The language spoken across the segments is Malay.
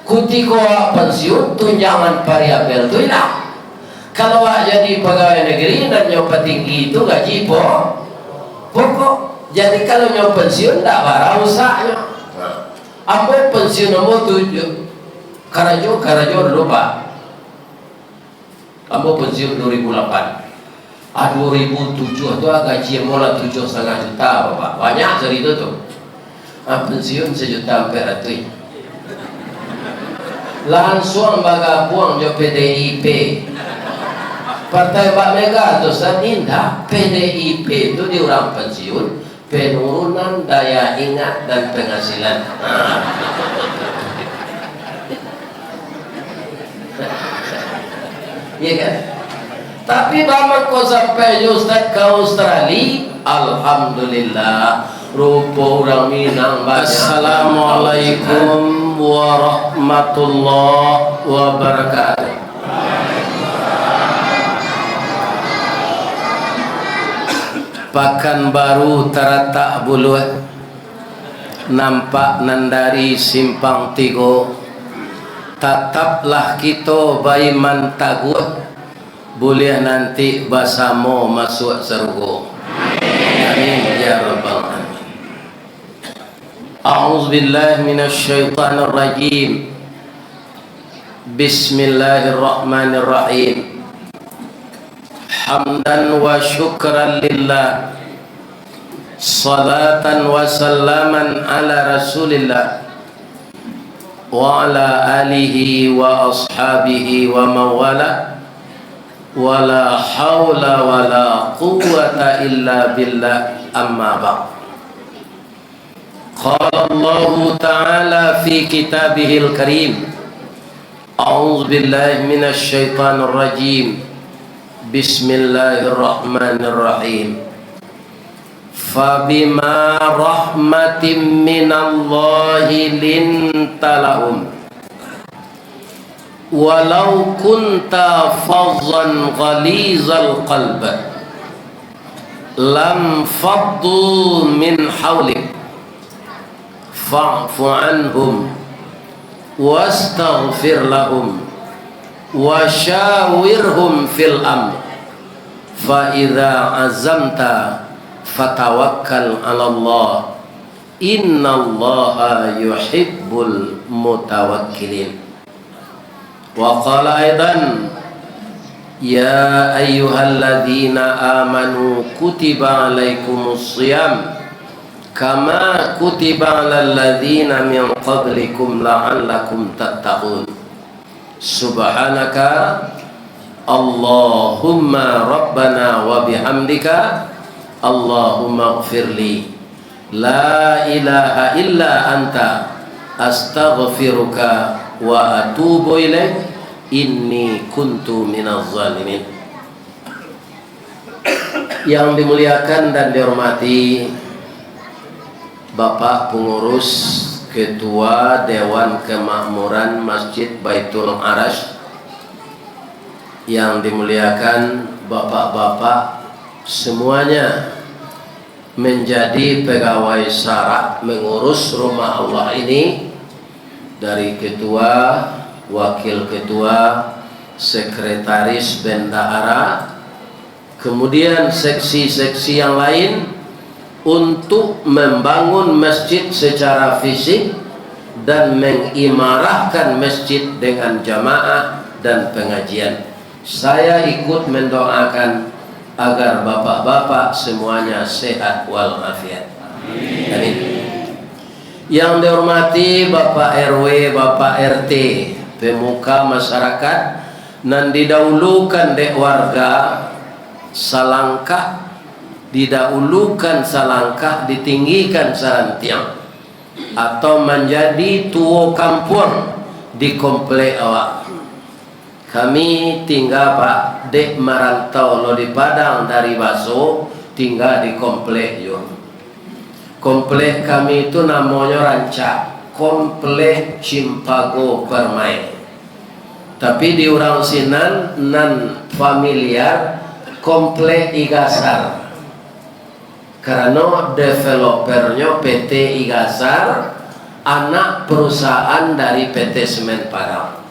kutiko pensiun tunjangan variabel itu hilang. Kalau jadi pegawai negeri dan nyoba tinggi itu gaji pokok. Jadi kalau nyoba pensiun tidak barang usahanya. Ambo pensiun nomor 7 Karajo dulu Pak. Ambo pensiun 2008. 2007 itu gaji mulai 7,5 juta Bapak. Banyak dari itu tuh. Pensiun 1 juta sampai ratui. Langsung baga buang jo PDIP. Partai Pak Mega atau Saninda, PDIP itu di orang pensiun penurunan daya ingat dan penghasilan. Iya kan? Tapi bapak kau sampai Ustaz ke Australia, alhamdulillah, rupa orang Minang banyak. Assalamualaikum warahmatullahi wabarakatuh. Pekanbaru Taratak Bulu, nampak nandari simpang tigo. Tataplah kita baiman taguh, boleh nanti basamo masuk surga. Amin ya rabbal alamin. A'udzu billahi minasy syaithanir rajim. Bismillahirrahmanirrahim. Hamdan wa syukran lillah, salatan wa salaman ala rasulillah wa ala alihi wa ashabihi wa mawala, wa la hawla wa la quwwata illa billah, amma ba'd. Qala Allah ta'ala fi kitabihil karim, a'udzu billahi minasy syaithanir rajim. Bismillahirrahmanirrahim. Fabima rahmatin minallahi lintalahum walau kunta fazzan ghalizal qalb lam faddu min hawlik fa'fu anhum wastaghfir lahum wa syawirhum fil amr fa idza azamta fatawakkal 'ala Allah innallaha yuhibbul mutawakkilin. Wa qala aidan ya ayyuhalladzina amanu kutiba 'alaikumus shiyam kama kutiba 'alal ladzina min qablikum la'allakum tattaqun. Subhanaka Allahumma rabbana wa bihamdika Allahumma ighfirli la ilaha illa anta astaghfiruka wa atubu ilaik inni kuntu minaz zalimin. Yang dimuliakan dan dihormati Bapak Pengurus Ketua Dewan Kemakmuran Masjid Baitul Arash, yang dimuliakan bapak-bapak semuanya menjadi pegawai syarat mengurus rumah Allah ini, dari ketua, wakil ketua, sekretaris bendahara, kemudian seksi-seksi yang lain, untuk membangun masjid secara fisik dan mengimarahkan masjid dengan jamaah dan pengajian. Saya ikut mendoakan agar bapak-bapak semuanya sehat walafiat. Amin. Yang dihormati Bapak RW, Bapak RT, pemuka masyarakat, nan didahulukan dek warga salangkah, didahulukan salangkah, ditinggikan sarantiang, atau menjadi tuo kampung di komplek awak. Kami tinggal Pak dek merantau lo di Padang dari Baso, tinggal di komplek yo. Komplek kami itu namanya Ranca, komplek Cimpago Permai. Tapi di orang sinan nan familiar komplek Igasar. Karena developernya PT Igasar anak perusahaan dari PT Semen Padang.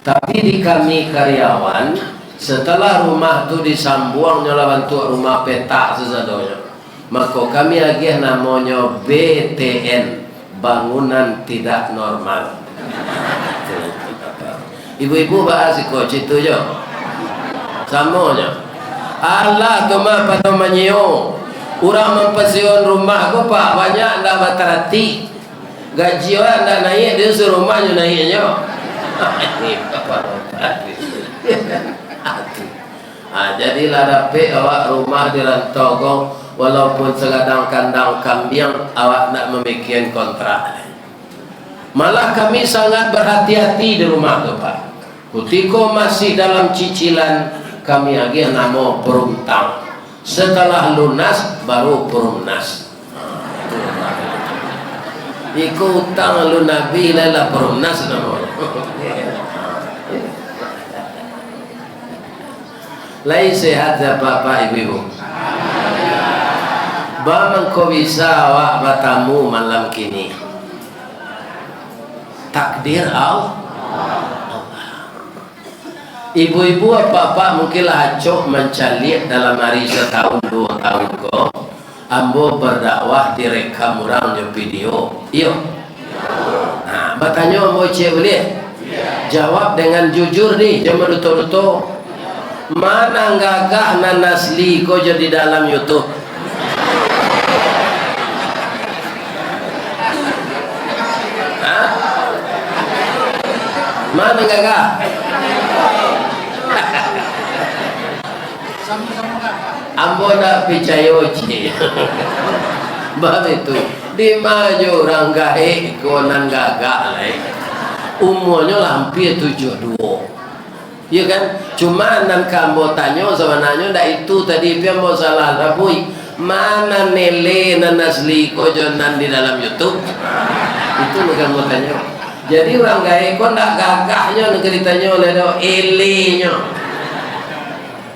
Tapi di kami karyawan, setelah rumah tu disambuang lawan tu rumah petak sesadonya, maka kami lagi namanya BTN, bangunan tidak normal. Ibu-ibu bahas ikut situ je samanya. Allah tu mah pada menyo orang mempensiun rumah ko pak banyak ndak batarati gaji orang ndak naik dia suruh rumahnya naiknya. Ini apa jadilah dapat awak rumah di Rantogong walaupun segadang kandang kambing awak nak memikirkan kontrak. Malah kami sangat berhati-hati di rumah tu pak. Ketika masih dalam cicilan kami lagi nama perumtang. Setelah lunas baru perumnas. Iku utang lu Nabi lala perumnas nama. Lai sehat ya bapak ibu. Bagaimana kau bisa awak bertamu malam kini? Takdir Allah. Ibu-ibu apa-apa mungkinlah acok mencalik dalam hari setahun 2 tahun ko. Ambo berdakwah direkam orang di video. Iyo. Nah, bertanya mau cek boleh? Jawab dengan jujur nih, jangan luto-luto. Mana gagah nan asli ko jadi dalam YouTube? Hah? Mana gagah? Ambo nak percaya je. Bab itu di maju orang gaik konan gagak lah. Umurnya lah hampir 72. Ya kan? Cuma nan kamu tanya sebenarnya ndak itu tadi dia mau salah rabui. Mana nele nan asli ko jonan di dalam YouTube? Itu kamu tanya. Jadi orang gaik kok ndak gagahnya negeri tanya oleh do elenya.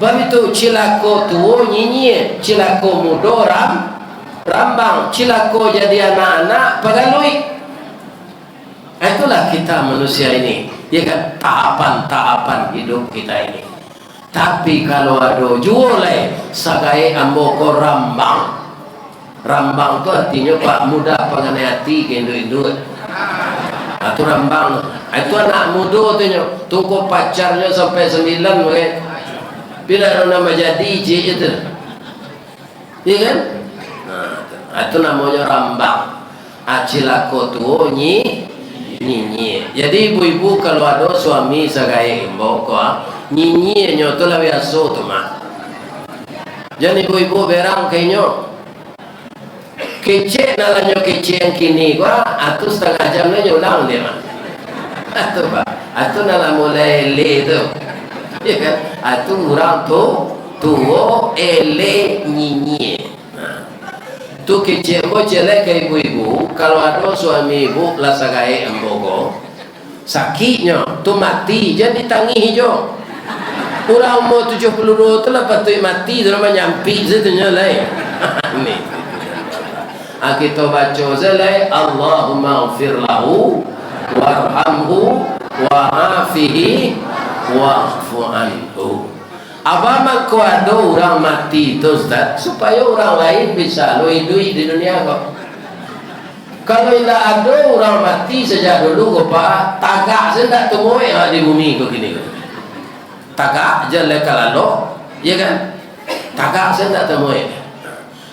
Bab itu cilako tua nyinyi, cilako muda rambang, cilako jadi anak-anak pagalui. Itulah kita manusia ini, ya kan? Tahapan-tahapan hidup kita ini. Tapi kalau ada jualai sagai amboko rambang. Rambang itu artinya pak muda pengenai hati ke induk-induk. Itu rambang. Itu anak muda tu tunggu pacarnya sampai 9 mungkin. Bila nama jadi je itu, iya kan? Nah, itu namanya rambang. Acilako tu nyi. Jadi ibu-ibu kalau ada suami segai imbau ko, nyi nyoto lah biasa tu mah. Jadi ibu-ibu berang kayaknya kecil nalanya kecil yang kini ko, atu setengah jam ni ulang dia mah. Atu pak, atu nala mulai le tu. Ya kan? Itu orang tua ele nyinyi. Tu kecil mo jelek ke ibu-ibu. Kalau ada suami ibu lah sagai embogo sakitnya tu mati jadi tangi hijau. Orang umur 72 tu lah patut mati tu nama nyampi setunya lah. Ni. Kita baca selai Allahumma ighfir lahu warhamhu wa'afihi wa'fu anhu. Apa kau ada orang mati tu Ustaz supaya orang lain bisa lui-lui di dunia kau. Kalau tidak ada orang mati sejak dulu kau pak tagak sendak temui di bumi kau gini. Tagak je leka lalu, ya kan? Tagak sendak temui.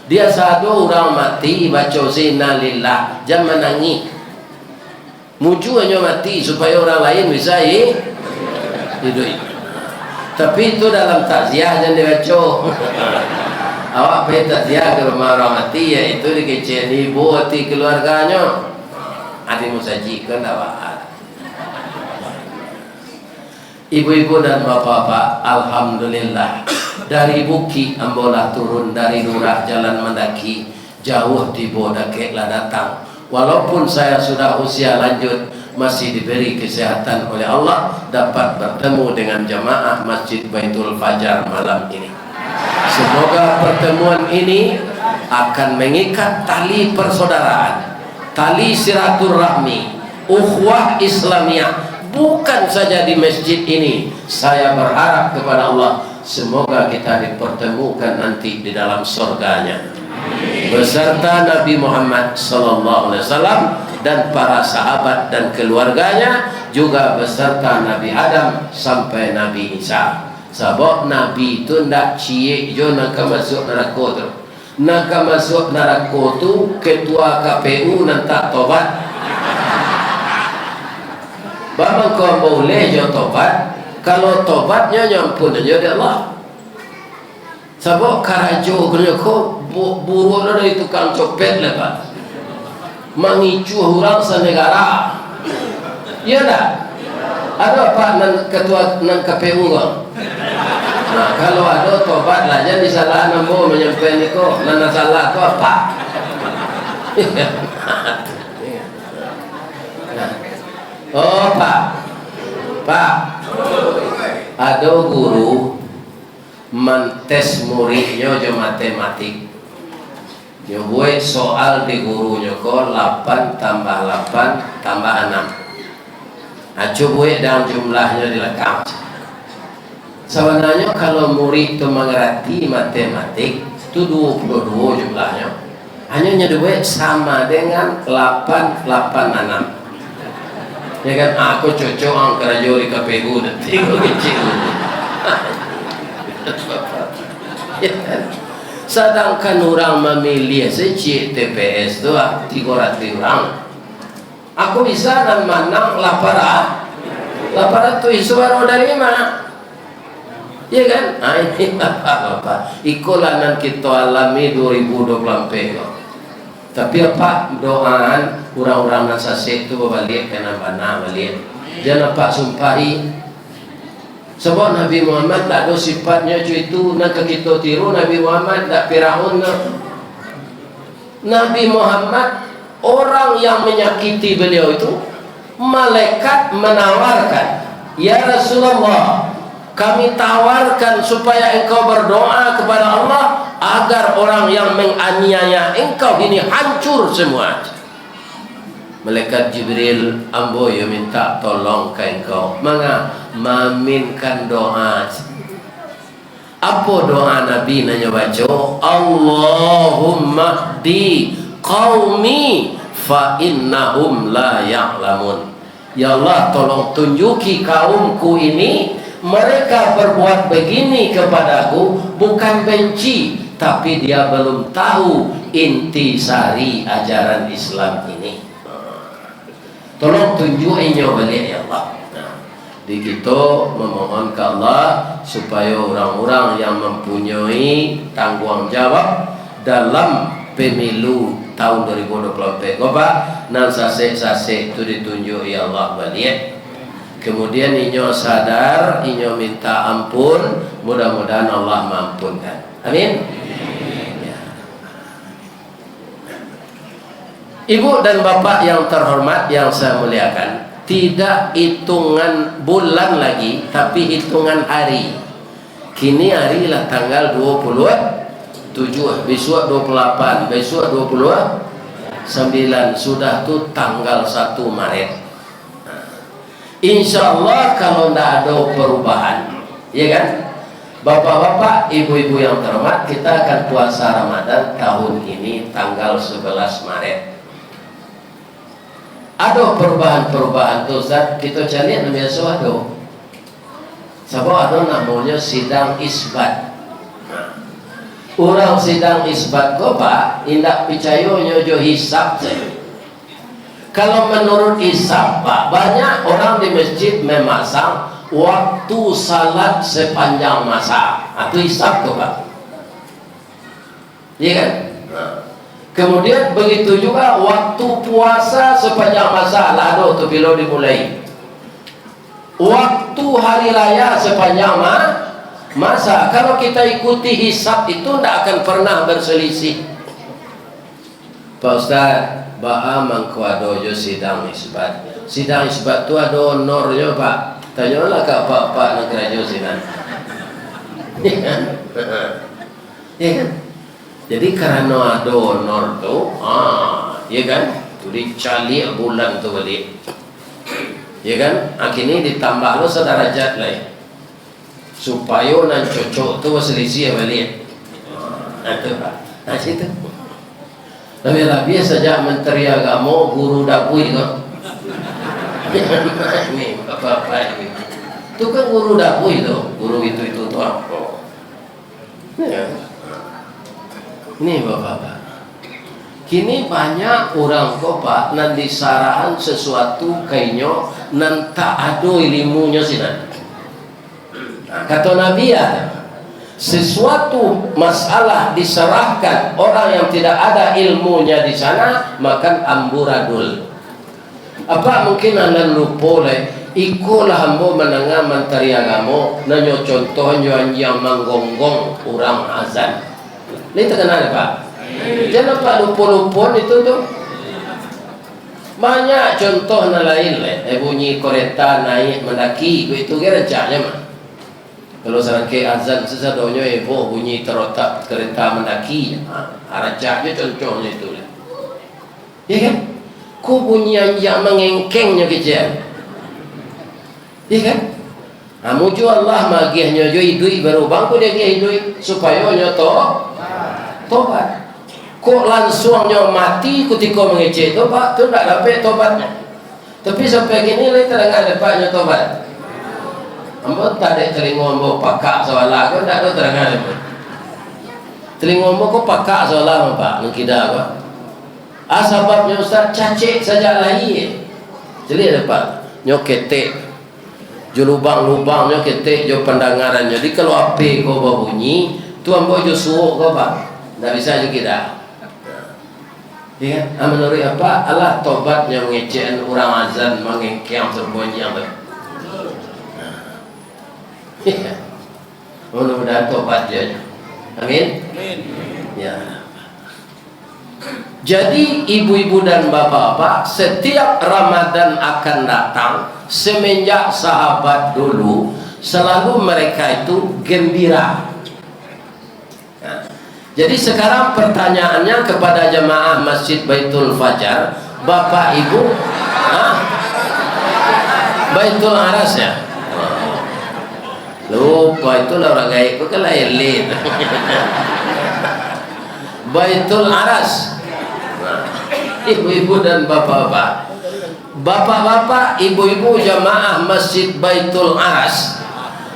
Dia satu orang mati baca zina lillah jangan menangis. Muju hanya mati supaya orang lain bisa hidup. Tapi itu dalam takziah jangan dibaca. Awak pergi takziah ke rumah orang mati ya itu dikecil ibu hati keluarganya. Ada musajikan awak. Ibu-ibu dan bapak-bapak, alhamdulillah dari Bukit ambolah turun dari lurah jalan mendaki jauh di Bodakek lah datang. Walaupun saya sudah usia lanjut masih diberi kesehatan oleh Allah dapat bertemu dengan jamaah Masjid Baitul Fajar malam ini. Semoga pertemuan ini akan mengikat tali persaudaraan, tali silaturahmi, ukhuwah Islamiyah. Bukan saja di masjid ini, saya berharap kepada Allah semoga kita dipertemukan nanti di dalam surganya beserta Nabi Muhammad sallallahu alaihi wasallam dan para sahabat dan keluarganya, juga beserta Nabi Adam sampai Nabi Isa. Sebab Nabi itu ndak cie jo nak masuk neraka tu. Nak masuk neraka tu ketua KPU nanti tobat. Bapa kau boleh jo tobat, kalau tobatnya nyampun aja dari Allah. Sebab karajo kena kau buru dari tukang copet lepas, mengicu orang senegara. Ya dah. Ada apa nan ketua nan KPU kau? Nah, kalau ada tobat lah, jangan disalah namo menyampaikan ni kau, nan salah tu apa? Oh Pak, ada guru mentes muridnya je matematik, dia buat soal di gurunya ko 8 tambah 8 tambah 6. Acu buat dalam jumlahnya dilekam. Sebenarnya kalau murid itu mengerti matematik itu 22 jumlahnya, hanya buat sama dengan 886. Ya kan, aku cocok angkara jori KPU nanti aku kecil. Ya kan? Sedangkan orang memilih secik TPS tu 300 orang. Aku bisa dan menang laparan tu isu baru dari mana? Ya kan? Nah, ini apa? Ikulanan kita alami 2024. Tapi apa doaan orang-orang nasasik itu berbalik kena bana balik. Jangan apa sumpahi. Sebab Nabi Muhammad tak ada sifatnya itu nak kita tiru. Nabi Muhammad tak Firaun. Nabi Muhammad orang yang menyakiti beliau itu malaikat menawarkan, ya Rasulullah, kami tawarkan supaya engkau berdoa kepada Allah agar orang yang menganiaya engkau ini hancur semua. Malaikat Jibril ambo ya minta tolong ke engkau, maka meminkan doa. Apa doa Nabi nanya baca? Allahumma di qaumi fa innahum la ya'lamun. Ya Allah, tolong tunjuki kaumku ini, mereka berbuat begini kepadaku bukan benci, tapi dia belum tahu intisari ajaran Islam ini. Tolong tunjukinya balik ya Allah. Di kita memohon ke Allah supaya orang-orang yang mempunyai tanggung jawab dalam pemilu tahun 2024 Bapak nan sasek-sasek itu ditunjuk ya Allah balik. Kemudian inyo sadar, inyo minta ampun, mudah-mudahan Allah mampunkan. Amin. Ya. Ibu dan bapak yang terhormat yang saya muliakan, tidak hitungan bulan lagi, tapi hitungan hari. Kini hari lah tanggal 27, besok 28, besok 29, sudah tuh tanggal 1 Maret. Insya Allah kalau tidak ada perubahan, ya kan, bapak-bapak, ibu-ibu yang terhormat, kita akan puasa Ramadan tahun ini tanggal 11 Maret. Ada perubahan-perubahan tuh Ustaz, kita cari yang biasa ada. Sebab ada namanya sidang isbat. Orang sidang isbat kok Pak, indak percaya nyojo hisab saya. Kalau menurut hisab Pak, banyak orang di masjid memasang waktu salat sepanjang masa. Itu hisab tuh Pak. Iya kan? Kemudian begitu juga waktu puasa sepanjang masa. Lalu tuh bila dimulai. Waktu hari raya sepanjang masa. Kalau kita ikuti hisab itu tidak akan pernah berselisih. Pak Ustaz, ba'a mangkuadojo sidang isbat. Sidang isbat itu ada honornya Pak. Tanyalah ke Pak negara Josinan. Ya kan? Jadi karena ada honor tuh, ya kan? dicalik bulan tu balik, ya kan? Akhirnya ditambah lo sederajat lah supaya nan cocok tu selisih balik. Itu pak, nah situ. Lebih-lebih saja Menteri Agama guru dapur tu. Ini apa-apa ini. Itu kan guru dapur itu, guru itu tu apa? Ini bapak-bapak. Kini banyak orang kok pak nan disarahan sesuatu kayaknya nan tak ada ilmunya sih nan. Kata Nabi ada sesuatu masalah diserahkan orang yang tidak ada ilmunya di sana makan amburadul. Apa mungkin anda lupa le? Ikulah hambo menengah Menteri Agama nanyo contohnya yang menggonggong orang azan. Ini terkenal pak. Jangan pak lupa-lupa itu tuh. Banyak contoh lain le. Bunyi kereta naik mendaki itu kira rencanya mah. Kalau serangkai azan sesadonyo ibu bunyi terotak kereta mendaki, rancanya contohnya itu le. Ya kan? Ku bunyi yang mengengkengnya kecil. Ya kan? Muju Allah magihnya jo idui baru bangku dia idui supaya nyoto tobat. Kok langsungnya mati ketika mengecek tobat tu tak dapat tobatnya. Tapi sampai kini le terangkan dapatnya tobat. Ambo tak ada telinga ambo pakak soalan kau tak ada terangkan apa. Telinga ambo kau pakak soalan apa? Mengkida apa? Sebabnya Ustaz cacik saja lahir. Jadi ada pak nyoketek jo lubang-lubang nyoketek jo pendengaran. Jadi kalau api kau berbunyi tu ambo jo suuk kau pak. Tak bisa juga kita. Ya, menurut apa? Allah tobatnya mengecek orang azan mengengkang terbunyi apa? Ya, mudah-mudahan tobat dia. Amin. Amin. Ya. Jadi ibu-ibu dan bapak-bapak, setiap Ramadan akan datang semenjak sahabat dulu selalu mereka itu gembira. Jadi sekarang pertanyaannya kepada jemaah Masjid Baitul Fajar, Bapak Ibu, Baitul Aras ya? Lupa itu orang gaib itu kan lain. Baitul Aras. Ibu-ibu dan bapak-bapak, bapak-bapak, ibu-ibu jemaah Masjid Baitul Aras,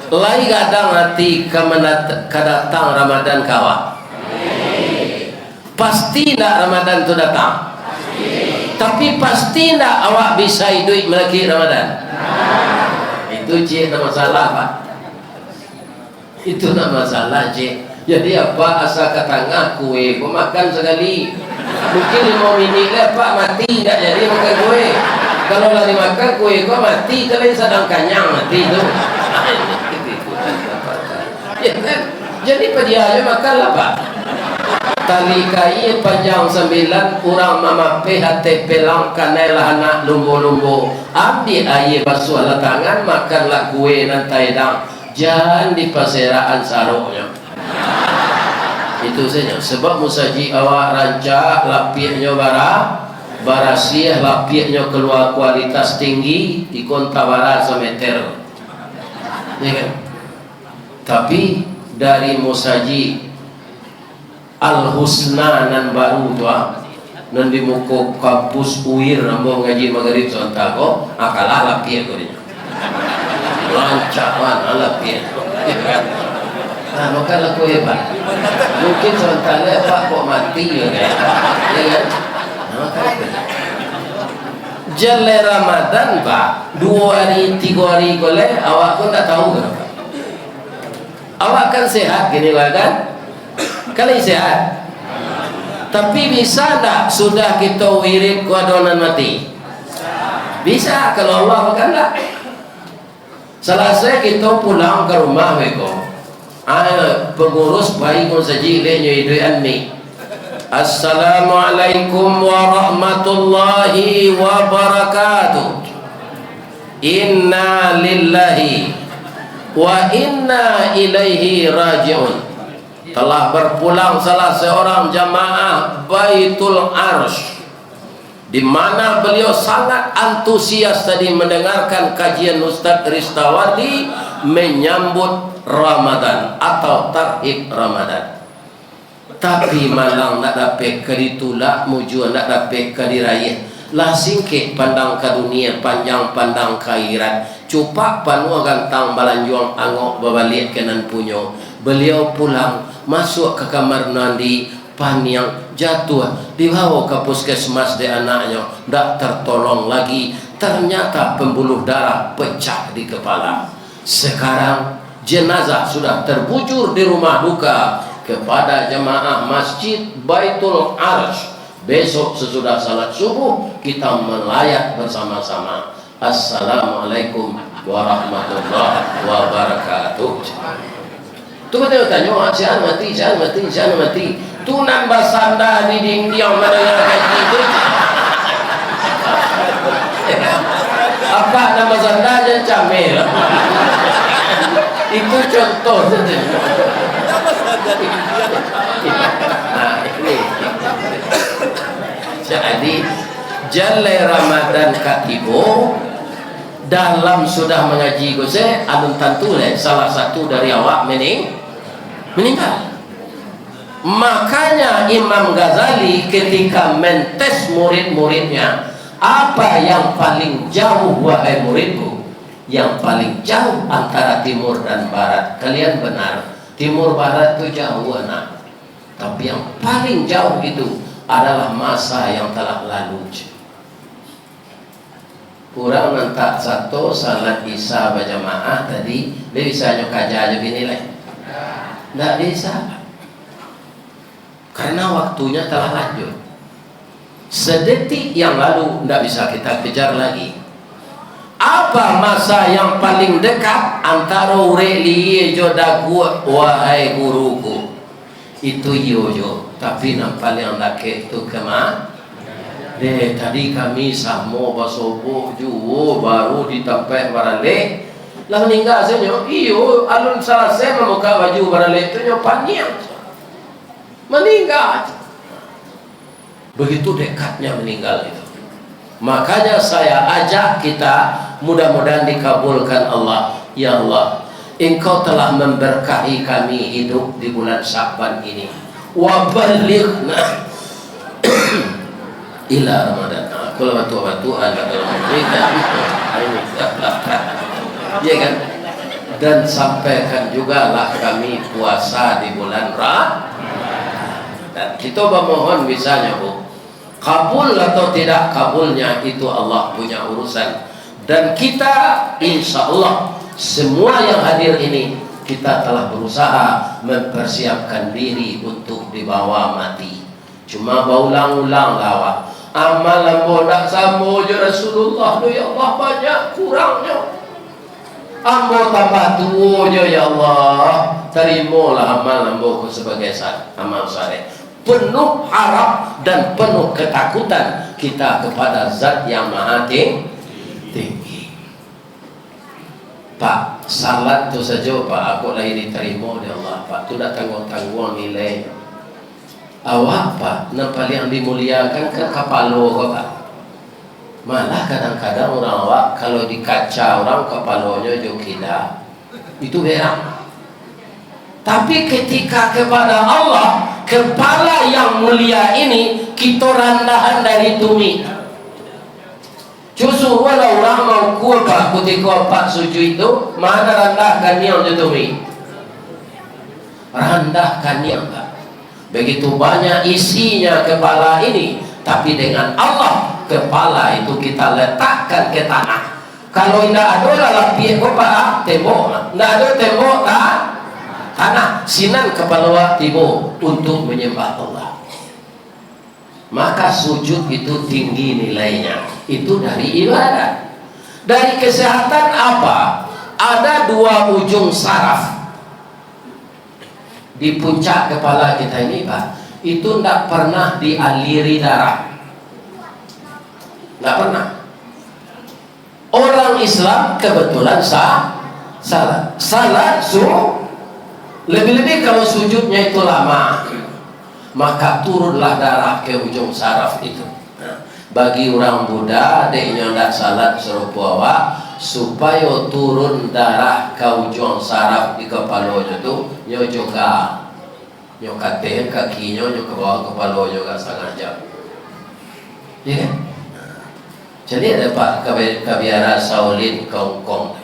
lai gadang hati kedatang Ramadan kawa. Pasti tak Ramadan itu datang. Tapi pasti tak awak bisa hidup melaki Ramadan. Itu cik tak masalah pak. Itu tak masalah cik. Jadi apa asal katangah kue kau makan sekali. Mungkin 5 minit lah pak mati tak jadi makan kue. Kalau lagi makan kue kau mati. Kalau sedang kenyang mati tu. Ya kan? Jadi pedianya makanlah pak. Tali kai panjang 9 orang mama PHT pelang kanela anak lumbo-lumbo abdi aye basuh tangan makanlah kue nanti dang jangan di paseraan saroknya itu saja sebab musaji awak rancak lapiknya barasiah lapiknya keluar kualitas tinggi di kontawara semeter ya kan? Tapi dari musaji Al-Husna nan baru tu nan di muka kampus UIR nambo ngaji maghrib sontak ko akalah lapie ko dinya lancaran lapie nah maka laku hebat mungkin sontaknya pak kok mati ya kan jale Ramadan pak 2 hari 3 hari boleh awak pun tak tahu kenapa awak kan sehat gini lah kan kali sehat tapi bisa tak sudah kita wirid kuadonan mati bisa kalau Allah kan tak selesai kita pulang ke rumah mereka pengurus bayi pun saja ilahnya idui anmi Assalamualaikum warahmatullahi wabarakatuh inna lillahi wa inna ilaihi raji'un telah berpulang salah seorang jamaah Baitul Arsh di mana beliau sangat antusias tadi mendengarkan kajian Ustaz Ristawardi menyambut Ramadan atau tarhib Ramadan. Tapi malang nak dapat keditulak mujuan nak dapat kediraya lah singkit pandang ke dunia panjang pandang ke akhirat cupak panua gantang balanjuang angok babalik kenan punyo. Beliau pulang masuk ke kamar mandi paniang jatuh dibawa ke puskesmas de anaknya tak tertolong lagi, ternyata pembuluh darah pecah di kepala. Sekarang jenazah sudah terbujur di rumah duka kepada jemaah Masjid Baitul Arsh. Besok sesudah salat subuh kita melayat bersama-sama. Assalamualaikum warahmatullahi wabarakatuh. Tu kata tanya, jangan mati. Tu nambah sanda di dinding mana yang kaji itu. Apa nama sanda je camel. Itu contoh saja. Nah, ini. Jadi Jalai Ramadan katibo dalam sudah mengaji gose alun tentu salah satu dari awak meninggal. Makanya Imam Ghazali ketika mentes murid-muridnya, apa yang paling jauh wahai muridku? Yang paling jauh antara timur dan barat. Kalian benar, timur barat itu jauh anak. Tapi yang paling jauh itu adalah masa yang telah lalu. Kurang nantak satu salat isya berjamaah tadi, dia bisa nyokaja aja gini lah. Tidak bisa. Karena waktunya telah lanjut. Sedetik yang lalu tidak bisa kita kejar lagi. Apa masa yang paling dekat antara ureli jodagu wahai guruku? Itu yoyo. Tapi yang paling laki itu kemana? Tadi kami samo basobo juwo baru ditempel barale. Lah meninggal saja. Iyo alun salah saya memuka baju barale itu nyopanya. Meninggal. Begitu dekatnya meninggal itu. Makanya saya ajak kita mudah-mudahan dikabulkan Allah. Ya Allah, Engkau telah memberkahi kami hidup di bulan Sya'ban ini. Wa balighna ila Ramadan. Kalau batu-batu ada dalam mereka ya kan, dan sampaikan juga lah kami puasa di bulan Ramadan. Dan kita memohon misalnya Bu, kabul atau tidak kabulnya itu Allah punya urusan. Dan kita insya Allah semua yang hadir ini kita telah berusaha mempersiapkan diri untuk dibawa mati. Cuma berulang-ulang lawa amal lambo nak samo je Rasulullah ya Allah banyak kurangnya. Ambo tambah tua je ya Allah. Terimalah amal lambo sebagai amal saleh. Penuh harap dan penuh ketakutan kita kepada Zat yang Maha Tinggi. Pak, salat tu saja Pak, aku lagi diterima oleh Allah Pak. Tu dah tanggung-tanggung nilai. Awak Pak, nampak yang dimuliakan ke kepala kau Pak. Malah kadang-kadang orang awak kalau dikaca orang kepalanya jokila, itu berak. Tapi ketika kepada Allah, kepala yang mulia ini kita rendahan dari tumi. Justru walau orang mau kuat ketika Pak sujud itu, mana rendahkan yang tumi? Rendahkan yang Pak. Begitu banyak isinya kepala ini, tapi dengan Allah kepala itu kita letakkan ke tanah. Kalau tidak ada lapian kepala tembok, tidak ada tembok tanah sinan kepala tibo untuk menyembah Allah. Maka sujud itu tinggi nilainya. Itu dari ibadah. Dari kesehatan apa? Ada dua ujung saraf di puncak kepala kita ini Pak. Itu tidak pernah dialiri darah. Tidak pernah. Orang Islam kebetulan salat lebih-lebih kalau sujudnya itu lama, maka turunlah darah ke ujung saraf itu. bagi orang Buddha deknya ndak salat serupa awak supaya turun darah ke ujung saraf di kepalanya tu nyo juga nyo katen kakinya nyo ke bawah kepalanya gak sengaja ya kan? Jadi ada Pak kebiara Shaolin ke Hong Kong.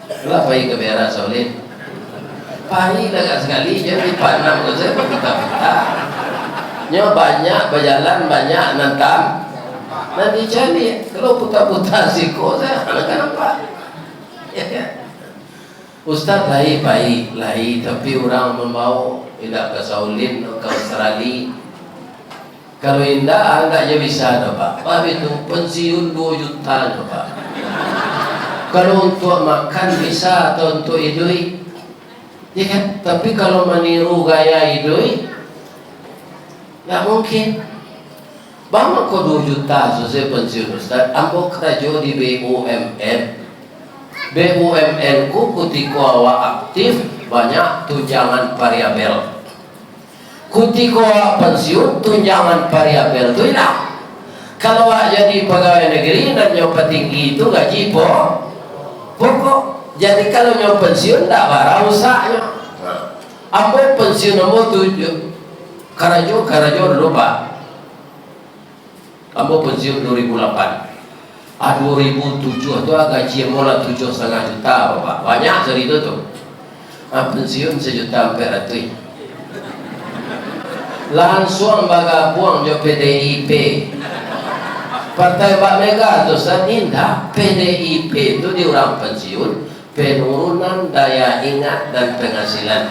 Kenapa pergi kebiara Shaolin? Pahit agak sekali jadi Pak Nam ke saya kita nyo banyak berjalan banyak nantam nanti jadi kalau putar-putar siko saya kenapa ya kan? Ustaz baik tapi orang membawa tidak ke Shaolin ke Australia kalau indah anda aja bisa Pak. Pak itu pensiun 2 juta Pak. Kalau untuk makan bisa atau untuk hidup ya kan? Tapi kalau meniru gaya hidup nggak mungkin. Bang ko 2 juta selesai pensiun Ustaz. Ambo kerja di BUMN. BUMN ku ketika awak aktif banyak tunjangan variabel. Ketika awak pensiun tunjangan variabel itu hilang. Kalau awak jadi pegawai negeri dan nyoba tinggi itu gaji pokok. Jadi kalau nyoba pensiun tak barang usahanya. Ambo pensiun ambo 7 karajo dulu Pak. Ambo pensiun 2008. 2007 itu gaji mula 7,5 juta Bapak. Banyak dari itu tuh. Pensiun 1 juta hampir itu. Langsung bagabung jo PDIP. Partai Pak Mega itu senindak PDIP itu di orang pensiun penurunan daya ingat dan penghasilan.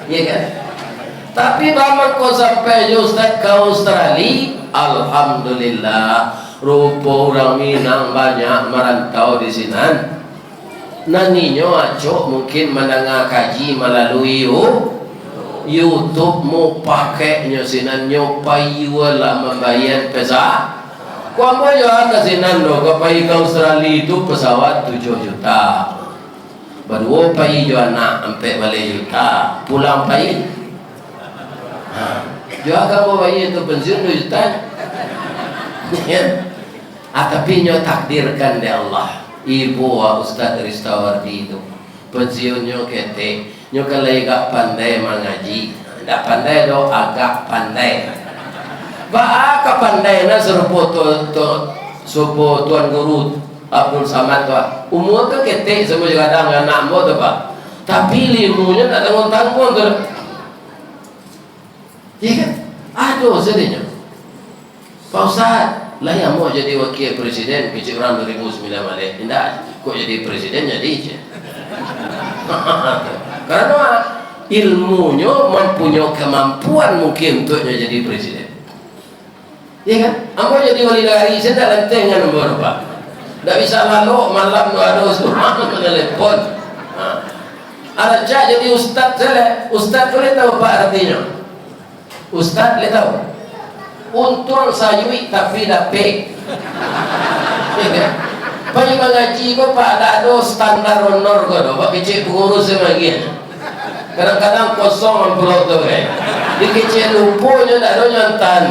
Iya kan? Tapi bapak kau sampai Ustaz ke Australia, alhamdulillah, rupa orang Minang banyak merantau di sini. Naninya acok mungkin mendengar kaji melalui YouTube mau pakainya sinan nyopai wala membayar pesawat. Kau mau jual ke sinan do, kau pergi ke Australia itu pesawat 7 juta. Baru pergi jual nak sampai balik juta, pulang pergi. Jual kamu bayi itu pensiun 2 juta. Tapi nyo takdirkan dari Allah. Ibu Ustaz Ristawardi itu pensiunnya kete. Nyo kalau agak pandai mengaji, tidak pandai do agak pandai. Ba ka pandai na serupa Tuan Guru Abdul Samad tu. Umur ke kete semua kadang anak mo tu Pak. Tapi ilmunya tak tanggung-tanggung tu. Ya kan? Aduh sedihnya. Pak Ustaz, lah yang mau jadi wakil presiden kecil orang 2009 balik. Tidak, kok jadi presiden jadi je. Karena ilmunya mempunyai kemampuan mungkin untuknya jadi presiden. Ya kan? Ambo jadi wali negara saya tak lenteng dengan nomor Pak. Tak bisa lalu malam ada suruh menelepon. Ada cak jadi ustaz saya. Ustaz boleh tahu Pak artinya? Ustaz boleh tahu? Untung sayui tapi dapat. Ya kan? Banyak mengaji kok Pak ada standar honor kok. Pak kecil pengurus sebagian. Kadang-kadang kosong pulau tu kan. Di kecil lupunya tak ada nyantan.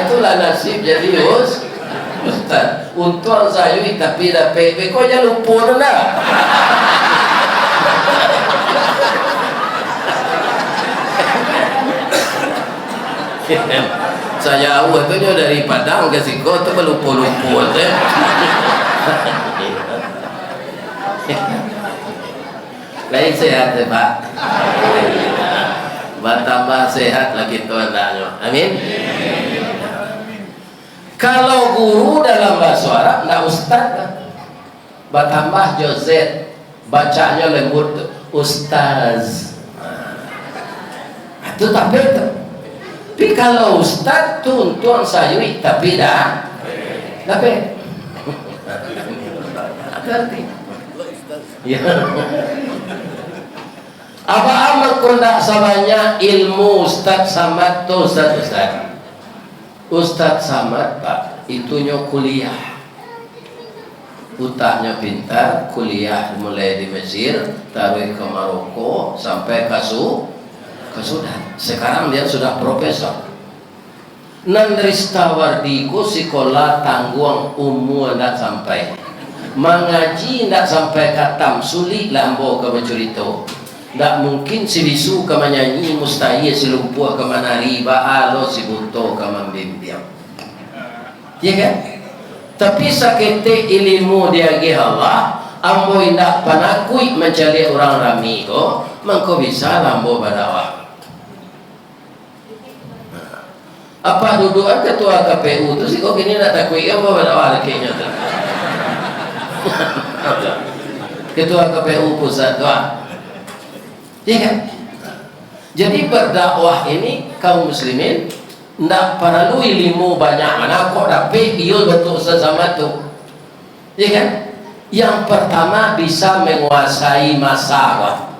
Itulah nasib jadi Ustaz. Untung sayui tapi dapat. Kok jangan lupa dah. Saya awal tu dari Padang ke Siko tu berlupa-lupa tu. Lain sehat ya Pak. Bertambah sehat lagi tuan anaknya. Amin. Kalau guru dalam bahasa Arab tidak ustaz, bertambah Joseph, bacanya lembut ustaz. Itu tapi itu. Tapi kalau ustaz tu tuan sayui tapi dah tapi arti ya apa amat kondak samanya ilmu Ustaz Samad tu Ustaz Samad Pak itunya kuliah utaknya pintar kuliah mulai di Mesir taruh ke Maroko sampai ke Sudah. Sekarang dia sudah profesor. Nandristawardiku sekolah tangguang umur ndak sampai. Mengaji ndak sampai katam sulit lambo ke mencerita. Ndak mungkin si bisu ke menyanyi mustahil si lumpuh ke menari bahalo si buto ke membimbing. Ya kan? Tapi sakete ilmu dia ge Allah, ambo indak panakui mencari orang rami ko, mangko bisa lambo badawa. Apa dudukan ketua KPU tu sih kok gini nak takui apa badawa kayaknya tu. Ketua KPU pusat tu. Ya kan? Jadi berdakwah ini kaum muslimin ndak perlu ilmu banyak mana kok tapi iyo betul sesama tu. Ya kan? Yang pertama bisa menguasai masalah.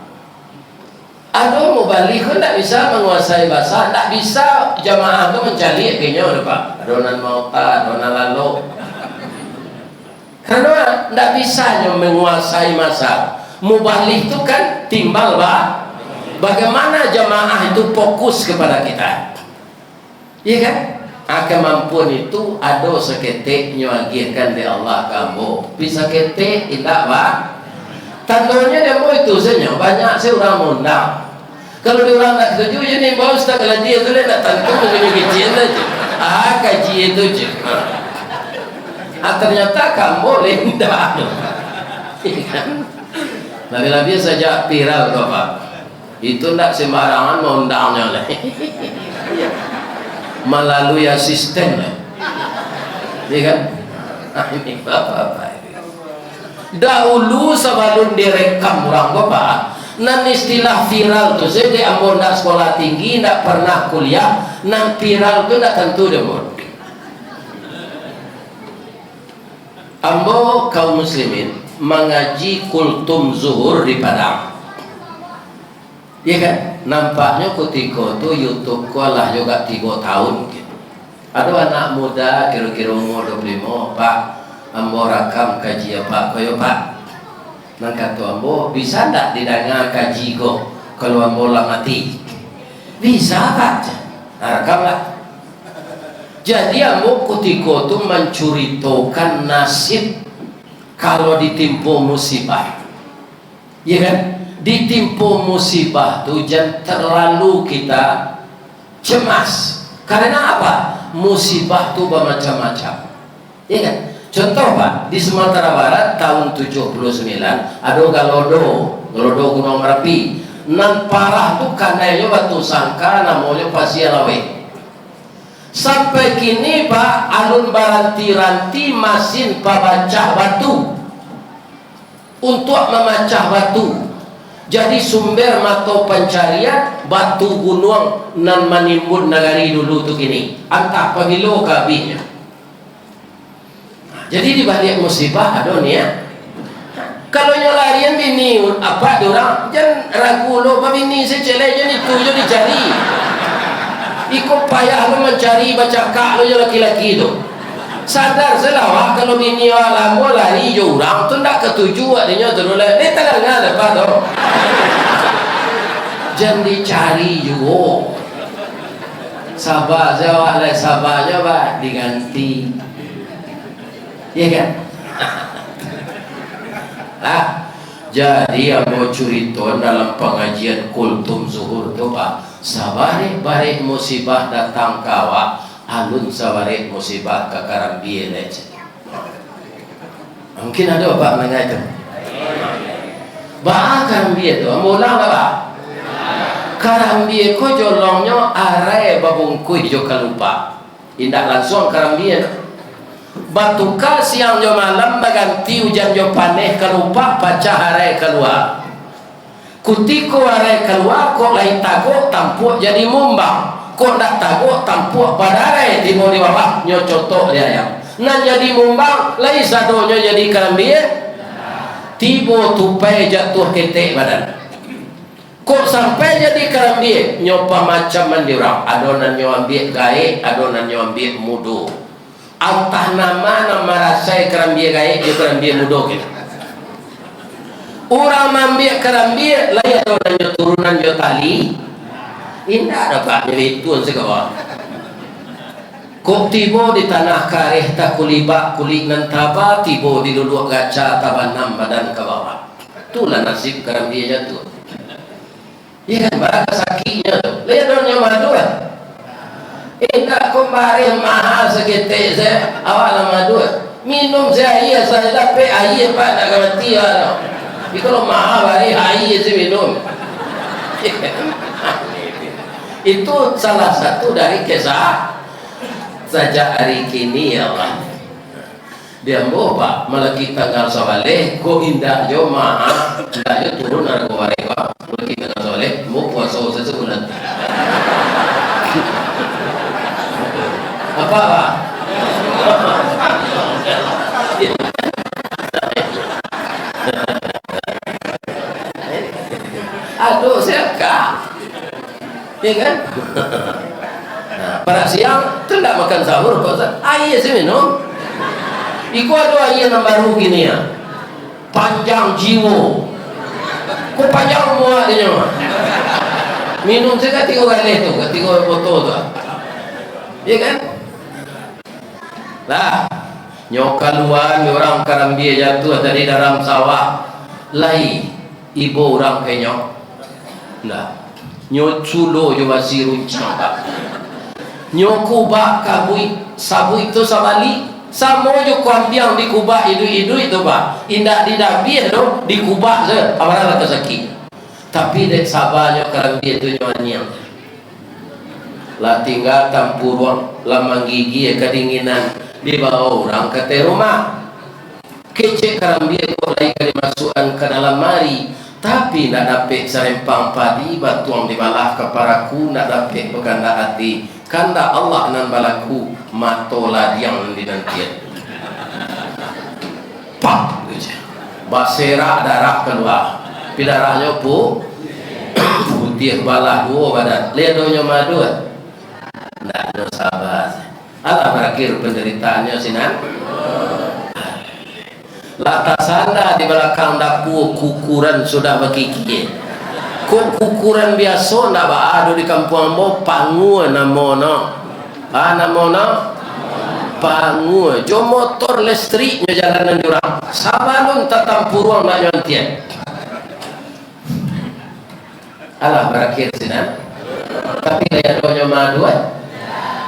Ada mubalik pun tak bisa menguasai bahasa, tak bisa jamaah tu mencari kayaknya ada Pak. Adonan mauta, adonan lalu. Karena tak bisa menguasai masa. Mubalik itu kan timbal bah. Bagaimana jamaah itu fokus kepada kita. Iya kan? Kemampuan itu ada seketik nyuagihkan di Allah kamu. Bisa ketik tidak bah. Tandanya dia mau itu saja. Banyak saya orang mondang. Kalau dia orang tak setuju, jadi bawa ustaz kalau dia tu nak tentu mengenai kajian aja. Kaji itu je. Ternyata kamu lendah. Nabi-nabi saja viral tu Pak. Itu tak sembarangan mengundangnya lah. Melalui asisten lah. Ya kan? Ini apa-apa. Dahulu sebelum direkam orang Bapak, nan istilah viral tu saya di ambo ndak sekolah tinggi, ndak pernah kuliah, nan viral tu ndak tentu dia pun. Ambo kaum muslimin mengaji kultum zuhur di Padang. Ya kan? Nampaknya ketika tu YouTube ku lah juga 3 tahun gitu. Ada anak muda kira-kira umur 25, Pak, ambo rakam kaji apa koyo Pak. Nang kata ambo bisa ndak didengar kaji ko kalau ambo lah mati. Bisa Pak. Rekamlah. Jadi ambo ketika tu menceritakan nasib kalau ditimpa musibah. Ya kan? Ditimpa musibah tu jangan terlalu kita cemas. Karena apa? Musibah tu bermacam-macam. Ya kan? Contoh Pak, di Sumatera Barat tahun 79 ada Galodo Gunung Merapi. Nan parah tu kanainya batu sangka namanya Pasir Lawe. Sampai kini Pak alun baranti-ranti masin pabacah batu untuk memecah batu. Jadi sumber mata pencarian batu gunung nan menimbun negari dulu tu kini. Antah pagilo kabihnya. Jadi di balik musibah ada ni ya. Kalau nyolarian bini apa dorang jangan ragu lo bini secelai je itu je dicari. Ikut payah lo mencari baca kak lo je laki-laki tu. Sadar selawah kalau bini alam lari je orang tu ndak ketuju adanya terus lah. Ni tak dengar apa tu. Jangan dicari juga. Sabar jawab lah sabar jawab diganti. Ya kan? Jadi yang mau cerita dalam pengajian kultum zuhur tu Pak, sabarik-barik musibah datang kawa, alun sabarik musibah ke Karambie aja. Mungkin ada Pak mengajar. Bah Karambie tu, mula apa? Karambie ko jolongnya arai babungkui jo kalupa. Indak langsung Karambie. Batuka siang jo malam baganti hujan jo paneh kerupa baca harai keluar. Kutiko harai keluar kok lain tago tampuk jadi mumbang. Kok ndak tago tampuk badarai timur di bawah nyo contoh dia yang. Nan jadi mumbang lain sadonya jadi Karambie. Tibo tupai jatuh ketek badan. Kok sampai jadi Karambie nyopa macam mandirang. Adonan nyo ambil gae, adonan nyo ambil mudu. Antah nama rasai Karambie gaya dia Karambie mudo kita. Orang ambil Karambie lain turunan jo tali. Indah dapat jadi tuan segawa. Kok tibo di tanah kareh tak kulibak kulit nan taba tibo di duduk gaca tabanam badan ke bawah. Itulah nasib kerana dia jatuh. Ya kan barang sakitnya tu. Lihat dunia madu kan. Indah kembali mahal segitu saya awal madu. Minum saya air saya dapat air pak nak mati lah. Kalau mahal hari air saya minum. Itu salah satu dari kisah sejak hari kini ya Allah. Dia mau pak melaki tanggal sawaleh ko indah jo maha indah jo turun ada ko bareka melaki tanggal sawaleh mau puasa sebulan. Apa pak? Aduh saya kak. Ya kan? Nah, pada siang tu tidak makan sahur, kau air saya minum. Iku ada air yang baru gini ya, panjang jiwa. Kau panjang muat dia mah. Minum saya ketiga kali tu, ketiga botol tu. Ya kan? Lah, nyokaluan orang karambia jatuh dari dalam sawah, lai ibu orang kenyok. Nah. Nyo culo jo basi runcang pak nyo kubak kabui sabu itu sabali samo jo kuambiang di kubak idu itu pak indak didabi do di kubak je apara ke sakit tapi dek sabanyo karang dia tu nyo anyang lah tinggal tampurong lamang gigi kedinginan di bawah orang ke rumah kece karang dia ko lai kali masukan ke dalam mari. Tapi nak dapat serempang padi batuang dibalah keparaku nak dapat berkanda hati kanda Allah nan balaku matola yang dinantian pak basera darah keluar pidarahnya putih balah dua badan ledonya madu nak ada sabar Allah berakhir penderitaannya sinan. Lata sana di belakang dapur kukuran sudah berkiki. Kok kukuran biasa nak berada di kampung ambo pangu namono. Namono pangu. Jo motor listriknya jalanan diorang. Sabalun tatang puruang nak nyontian. Allah berakhir sinan. Tapi daya doanya madu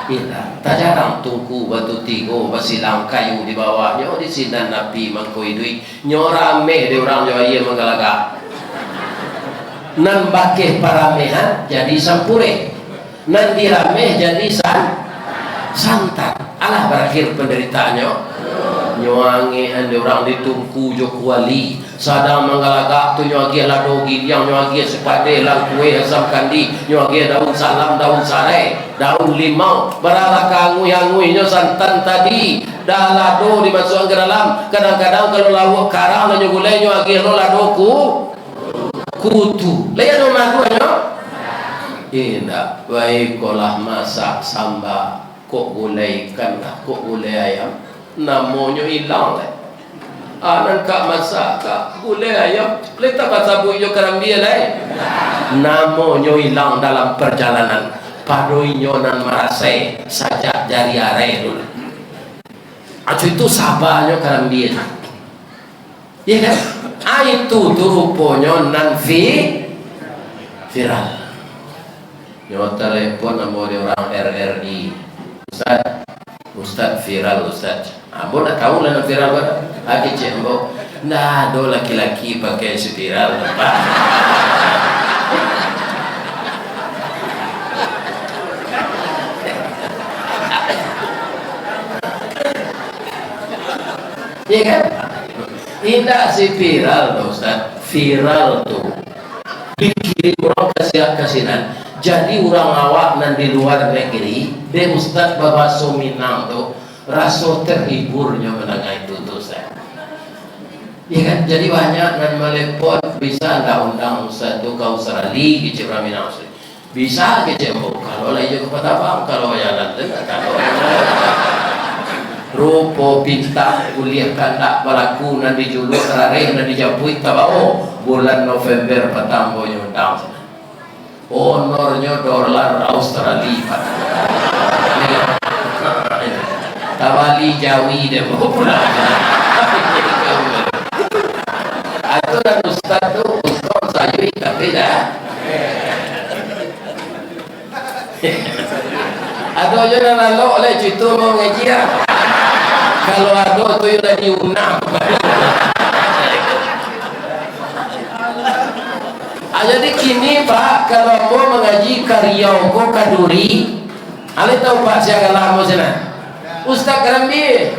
Ila, tak jarang tungku batu tigo basilang kayu di bawahnya di sinan Nabi mangkoidui nyorame di orang Jawa ia menggalaga nan bakeh paramehan jadi sampure nan dirame jadi santan Allah berakhir penderitaannya nyoange ande orang ditungku jo kuali sadang menggalaga tu nyoage ladogi yang nyoage sepade lang kue asam kandi nyoage daun salam daun sare daun limau berala kangu yang nyo santan tadi dah lado dimasukkan ke dalam kadang-kadang kalau lawak karang dan nyugulai nyoage lo ladoku kutu lihat rumah nyo indah baik kolah masak samba kok gulai ikan kok gulai ayam namanya hilang lah. Anan kak masak kak gulai ayam. Leta bahasa buyo karambia lah. Namanya hilang dalam perjalanan. Padoinyo nan marasai sajak jari arai dulu. Acu itu sabarnya karambia. Ya kan? Itu tuh rupanya nan viral. Nyo telepon sama orang RRI. Ustaz viral Ustaz. Ambo nak tahu lah nak viral apa? Aki cik ambo. Nah, do laki-laki pakai viral apa? Iya kan? Tidak si viral Ustaz. Viral tuh dikirim orang kasihan-kasihan. Jadi orang awak nan di luar negeri, dia Ustaz Babaso Minang tuh rasa terhiburnya menengah itu tuh saya. Ya kan? Jadi banyak nan melepon bisa undang Ustaz tuh kau serali di Cipra Minang bisa ke Cembo kalau lagi ke Patapang kalau ya nanti kalau rupo pinta kuliah kandak balaku nan dijuluk terare nan dijapui tabao bulan November Patambo undang honornya dolar Australia Pak. Tawali Jawi dia mau pulang. Itu dan ustaz tuh ustaz saya tapi dah. Ada je nak lalu oleh cerita mau ngaji ya. Kalau ada tu yang dah diunang. Jadi kini Pak kalau mau mengaji Riau ko Kaduri, ale tahu Pak siapa lama sana? Ustaz Kerambi.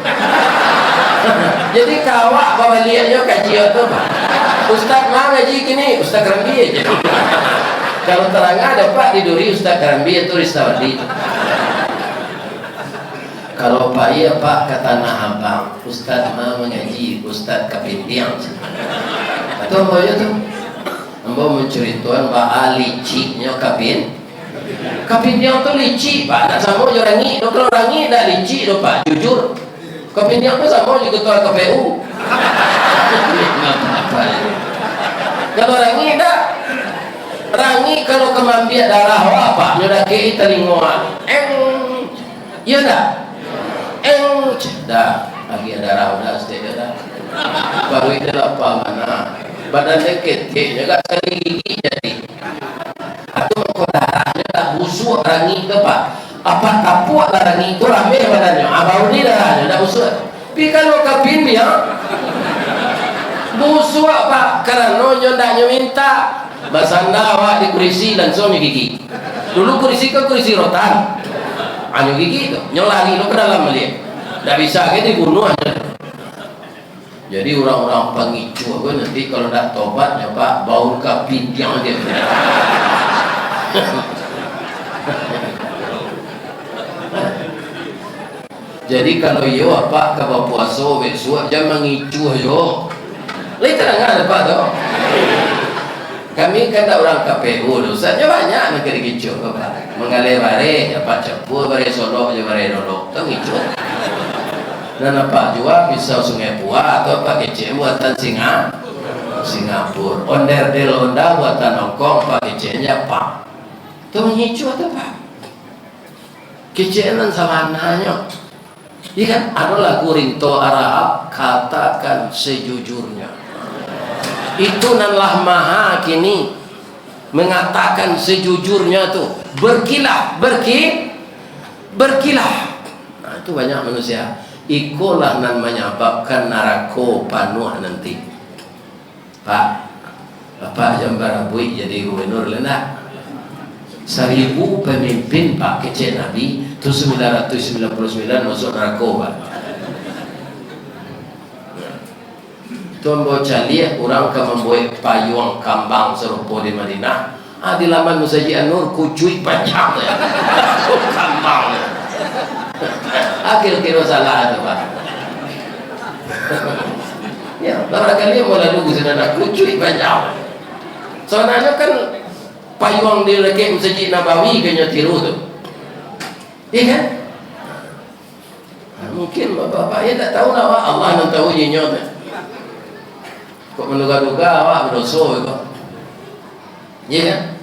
Jadi kawak bawa lihatnya kaji tu Pak. Ustaz mah ngaji kini Ustaz Kerambi aja. Kalau terang ada Pak di Duri Ustaz Kerambi itu Ristawadi. Kalau Pak iya Pak ke Tanah Abang, Ustaz mah mengaji Ustaz Kapindiang. Atau apa ya tu? Ambo menceritakan Pak liciknya Kapindiang tu licik Pak. Nak sama je rangi, kalau rangi dah licik tu Pak, jujur. Kapindiang tu sama je ketua KPU. Kalau rangi dah. Rangi kalau kemambiak darah apa? Nyoda kei telingoan. Iya dah. Dah. Lagi ada darah dah setiap dah. Baru itu apa mana? Badannya ketik, juga sekali gigi jadi. Atau kau darahnya tak busuk rangi ke Pak? Apa kapuak lah rangi itu rame badannya? Abang ni darahnya tak busuk. Tapi kalau kapin dia busuk Pak, kerana nyodanya minta. Basanda awak di kurisi langsung gigi. Dulu kurisi ke kurisi rotan. Anu gigi itu, nyolari lo ke dalam melihat. Tak bisa ke dibunuh aja. Jadi orang-orang pengicu aku nanti kalau tak tobat ya Pak bau kapindiang dia. Jadi kalau yo apa kabar puasa besok jangan mengicu yo. Lain terang Pak tu. Kami kan tak orang KPU dosanya banyak negeri kicau Pak. Mengalir bare apa capur bare Solo je bare Dolok tu kicau. Dan apa juga pisau Sungai Buah atau apa kecil buatan Singapura. Onderdil Honda buatan Hongkong Pak kecilnya Pak. Tu mengicu tu Pak. Kecilan salananya. Iya kan ada lagu Rinto Arab katakan sejujurnya. Itu nanlah maha kini mengatakan sejujurnya tu berkilah nah, itu banyak manusia ikulah nan menyebabkan narako panuh nanti Pak Bapak Jambar Bui jadi gubernur lena 1000 pemimpin Pak kecil Nabi itu 999 masuk neraka Pak. Tuan bocah lihat orang ke membuat payung kambang serupa di Madinah. Di laman Musaji An-Nur kucuy panjang ya. Kambang. Akhir kira salah tu Pak. Ya, barangkali mau lalu sana kucuy panjang. Soalnya kan payung di Masjid Nabawi kena tiru tu. Iya kan? Mungkin bapak ya tak tahu lah Allah yang tahu nyinyot. Kok menduga-duga awak berdosa kok. Iya kan?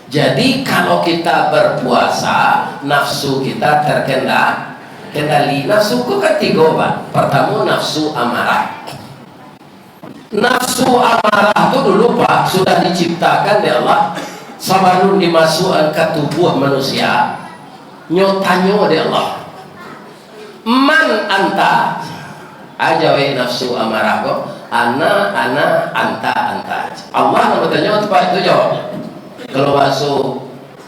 Jadi kalau kita berpuasa nafsu kita terkendali. Nafsu itu kan 3 Pak. Pertama nafsu amarah. Nafsu amarah itu dulu Pak sudah diciptakan oleh Allah sebelum dimasukkan ke tubuh manusia. Nyotanya oleh Allah. Man anta ajawi nafsu amarah kok ana anta Allah nak bertanya tepat itu jawab. Kalau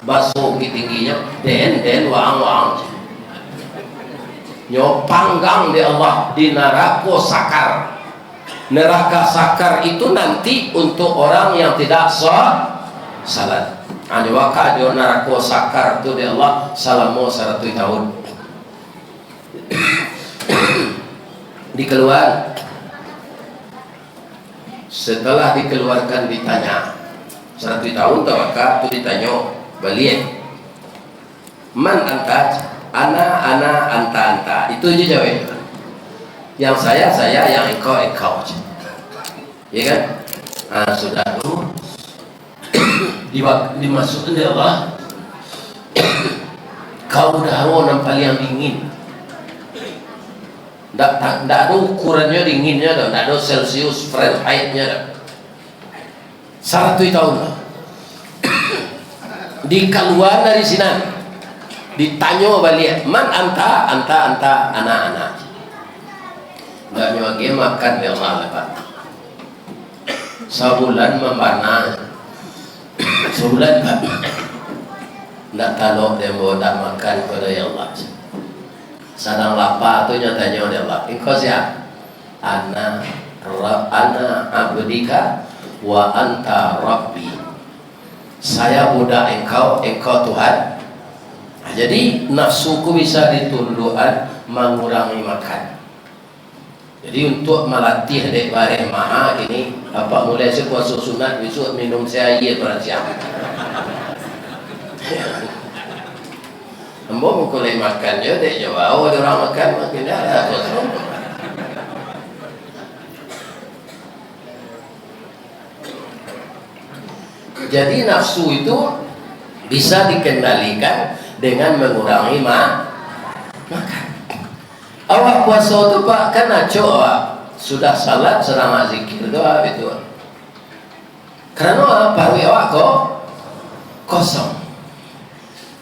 basuh tingginya den wang nyopanggang di Allah di neraka sakar. Neraka sakar itu nanti untuk orang yang tidak salat. Ada waktu di neraka sakar itu di Allah selama 100 tahun. Dikeluar. Setelah dikeluarkan ditanya 100 tahun tawakal itu ditanya balik. Man anta? Ana anta. Itu aja jawab. Yang saya, yang engkau. ya kan? Nah, sudah tuh dimasukkan dia Allah. Kau udah yang paling dingin. Nggak ada ukurannya dinginnya, nggak ada Celsius Fahrenheit-nya. 100 tahun lah. Di keluar dari sini, ditanya balik, man anta anak-anak. Nggak nyoge makan ya Allah Pak. Sebulan membana, sebulan Pak. Nggak tahu dia mau makan pada ya Allah. Sadang lapar tu nyatanya oleh Allah. Engkau siapa? Ana abdika wa anta rabbi. Saya budak engkau, engkau Tuhan. Nah, jadi nafsuku bisa ditundukkan mengurangi makan. Jadi untuk melatih dek bareng maha ini apa mulai puasa sunat besok minum saya air bersiap. Ambo mengkulai makan je dek jauh ada orang makan makin dah kosong. Jadi nafsu itu bisa dikendalikan dengan mengurangi makan. Awak puasa tu Pak kan aco awak sudah salat sedang zikir doa itu. Karena paru awak kosong.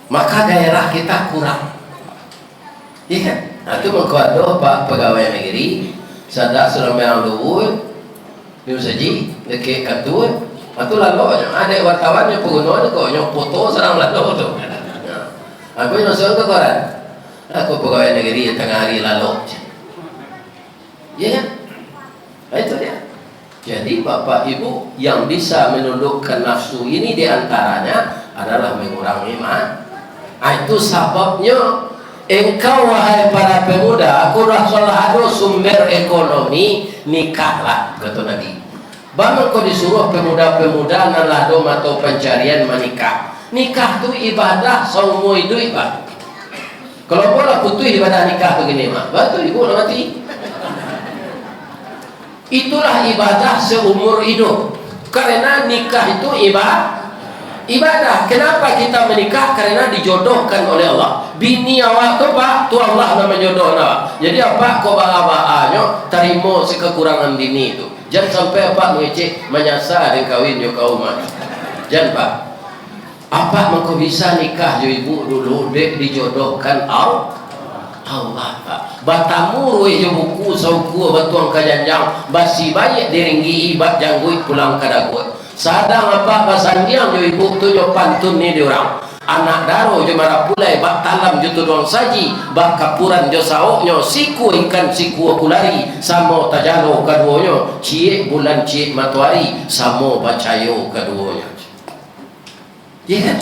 Maka gairah kita kurang. Iya kan? Nah itu mengkuado Pak pegawai negeri sadar sudah memang luhur ni saji dekat katut atau lalu ada wartawannya pengguna kok nyok foto serang lalu tu. Aku yang nonton ke koran. Aku pegawai negeri tengah hari lalu. Iya kan? Nah, itu dia. Jadi Bapak Ibu yang bisa menundukkan nafsu ini diantaranya adalah mengurangi makan. Itu sebabnya engkau wahai para pemuda, aku rasulullah sumber ekonomi nikahlah kata Nabi. Bang kau disuruh pemuda-pemuda naladom atau pencarian menikah. Nikah tu ibadah semua itu ibadah. Kalau bola putih ibadah nikah begini mah, betul ibu mati. Itulah ibadah seumur hidup. Karena nikah itu ibadah. Kenapa kita menikah? Karena dijodohkan oleh Allah. Bini awak tu Pak, tu Allah nama jodoh awak. Jadi apa kau bawa-bawaannya terima sekekurangan bini itu. Jangan sampai apa mengecek menyasar dan kawin jo kaum mah. Jangan Pak. Apa engkau bisa nikah jo ibu dulu dek dijodohkan Allah Pak. Batamu ruih jo buku sauku batuang kajanjang basi banyak diringgi ibat janggui pulang kadagut. Sadang apa basandiang jo ibu tu jo pantun ni diorang. Anak daro jo marapulai bak talam jo tu doang saji bak kapuran jo saoknyo siku ikan siku kulari samo tajalo kaduonyo cie bulan cie matahari samo bacayo kaduonyo. Ya kan?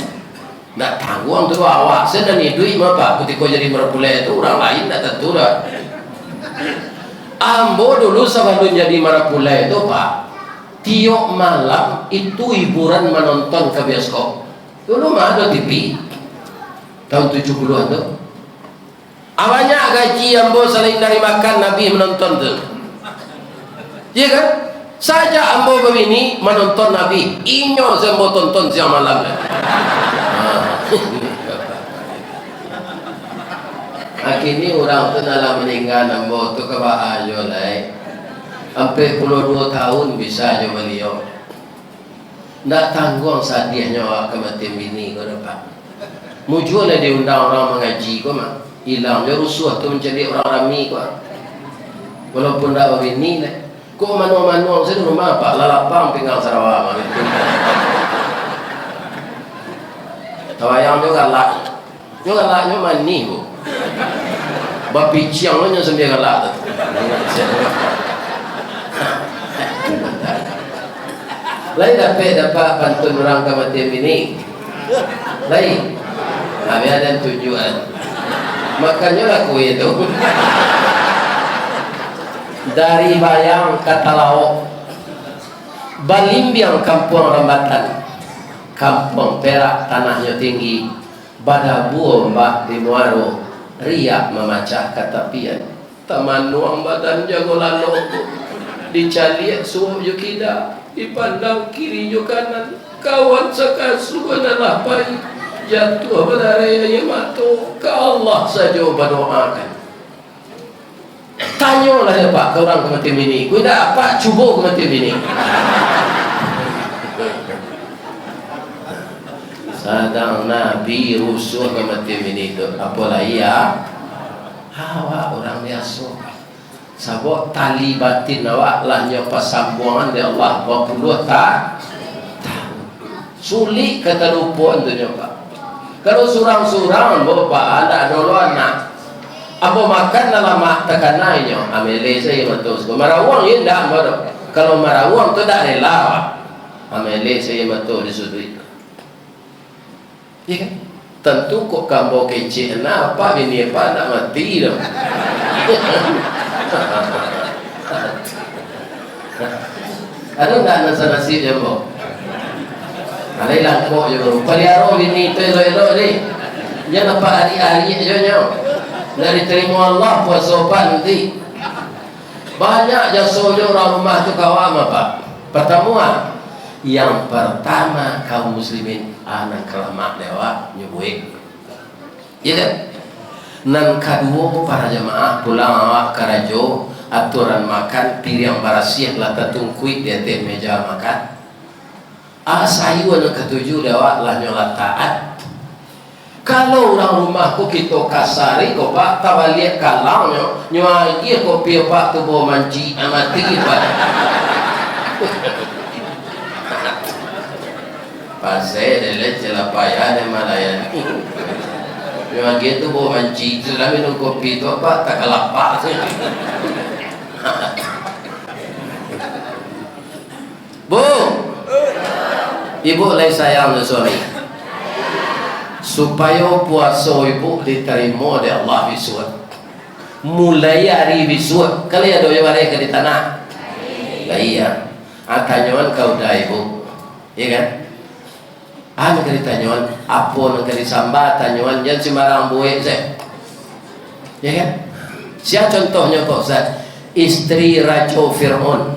Tak tanggung tu awak sedang ni duit apa ketika jadi marapulai itu orang lain tak tentu dah. Ambo dulu sebelum jadi marapulai itu Pak, tiap malam itu hiburan menonton ke bioskop. Dulu mah ada TV tahun 70-an tu. Awalnya gaji ambo selain dari makan Nabi menonton tu. Ya kan? Saja ambo begini menonton Nabi, inyo sembo tonton siang malam. Akhirnya orang tu dalam meninggal ambo tu ke ayo lai. Sampai 22 tahun bisa aja beliau. Ndak tanggung sadiahnya awak kematian bini kau dapat. Muncul lah diundang orang mengaji kau mah. Hilang dia rusuh tu menjadi orang rami kau. Walaupun tak begini lah. Kau manu-manu saya rumah Pak Lalapang pinggang Sarawak mah. Tawayang juga galak. Juga galaknya mani bu. Bapi ciang nya sambil galak tu. Lain dapat pantun orang kematian bini. Lain. Kami ada tujuan. Makanya laku itu. Dari Bayang ke Talaok, Balimbiang kampung Rambatan, kampung Perak tanahnya tinggi, Badabuo mbak di Muaro, riak memacah katapian, taman nuang badan jago lalu. dicari suruh yo kita dipandang kiri yo kanan kawan sakasu adalah baik jatuh berdarah yang matu ke Allah saja berdoakan. Tanyalah ya Pak ke orang ke macam ini, ku dah apa cuba ke macam ini. Sadang Nabi rusuh ke macam ini tu apalah ya awak orang biasa sabuk tali batin awak lah nyopa sambungan dari Allah 20 tak sulit kata lupa tu nyopa. Kalau surang-surang bapak ada dulu anak apa makan dalam mak tekanainya amele saya betul marawang ya ndak bodoh. Kalau marawang tu tak rela amele saya betul disudui ya kan. Tentu kok kamu kecil apa ini apa nak mati dah. Ada nggak nasi jambo? Ada langkok je. Peliaro ini tu elok-elok ni. Dia nampak hari-hari je nyo. Dari terima Allah puasa nanti. Banyak jasa orang rumah tu kawam apa? Pertemuan. Yang pertama kaum muslimin anak kelamak lewat nyubuik. Ya kan? Nan kedua para jemaah pulang awak karajo aturan makan piring barasiah lah tertungkuit di atas meja makan. Sayu anak ketujuh lewat lah nyolat taat. Kalau orang rumahku kita kasari kau pak tawaliat kalang nyo dia kopi pak tu bawa manci amati pak. Pasal dia celah payah dan malayan. Memang gitu bawa manci sudah minum kopi tu apa tak kelapak. Bu, ibu lagi sayang dengan suami. Supaya puasa ibu diterima oleh Allah bisut. Mulai hari bisut. Kalau ada yang mereka di tanah. Lah iya. Tanyawan kau dah ibu. Ya kan? Negeri tanyawan apa negeri sambat tanyawan yang sembarang buik saya ya kan siapa contohnya kok Ustaz istri Raja Fir'aun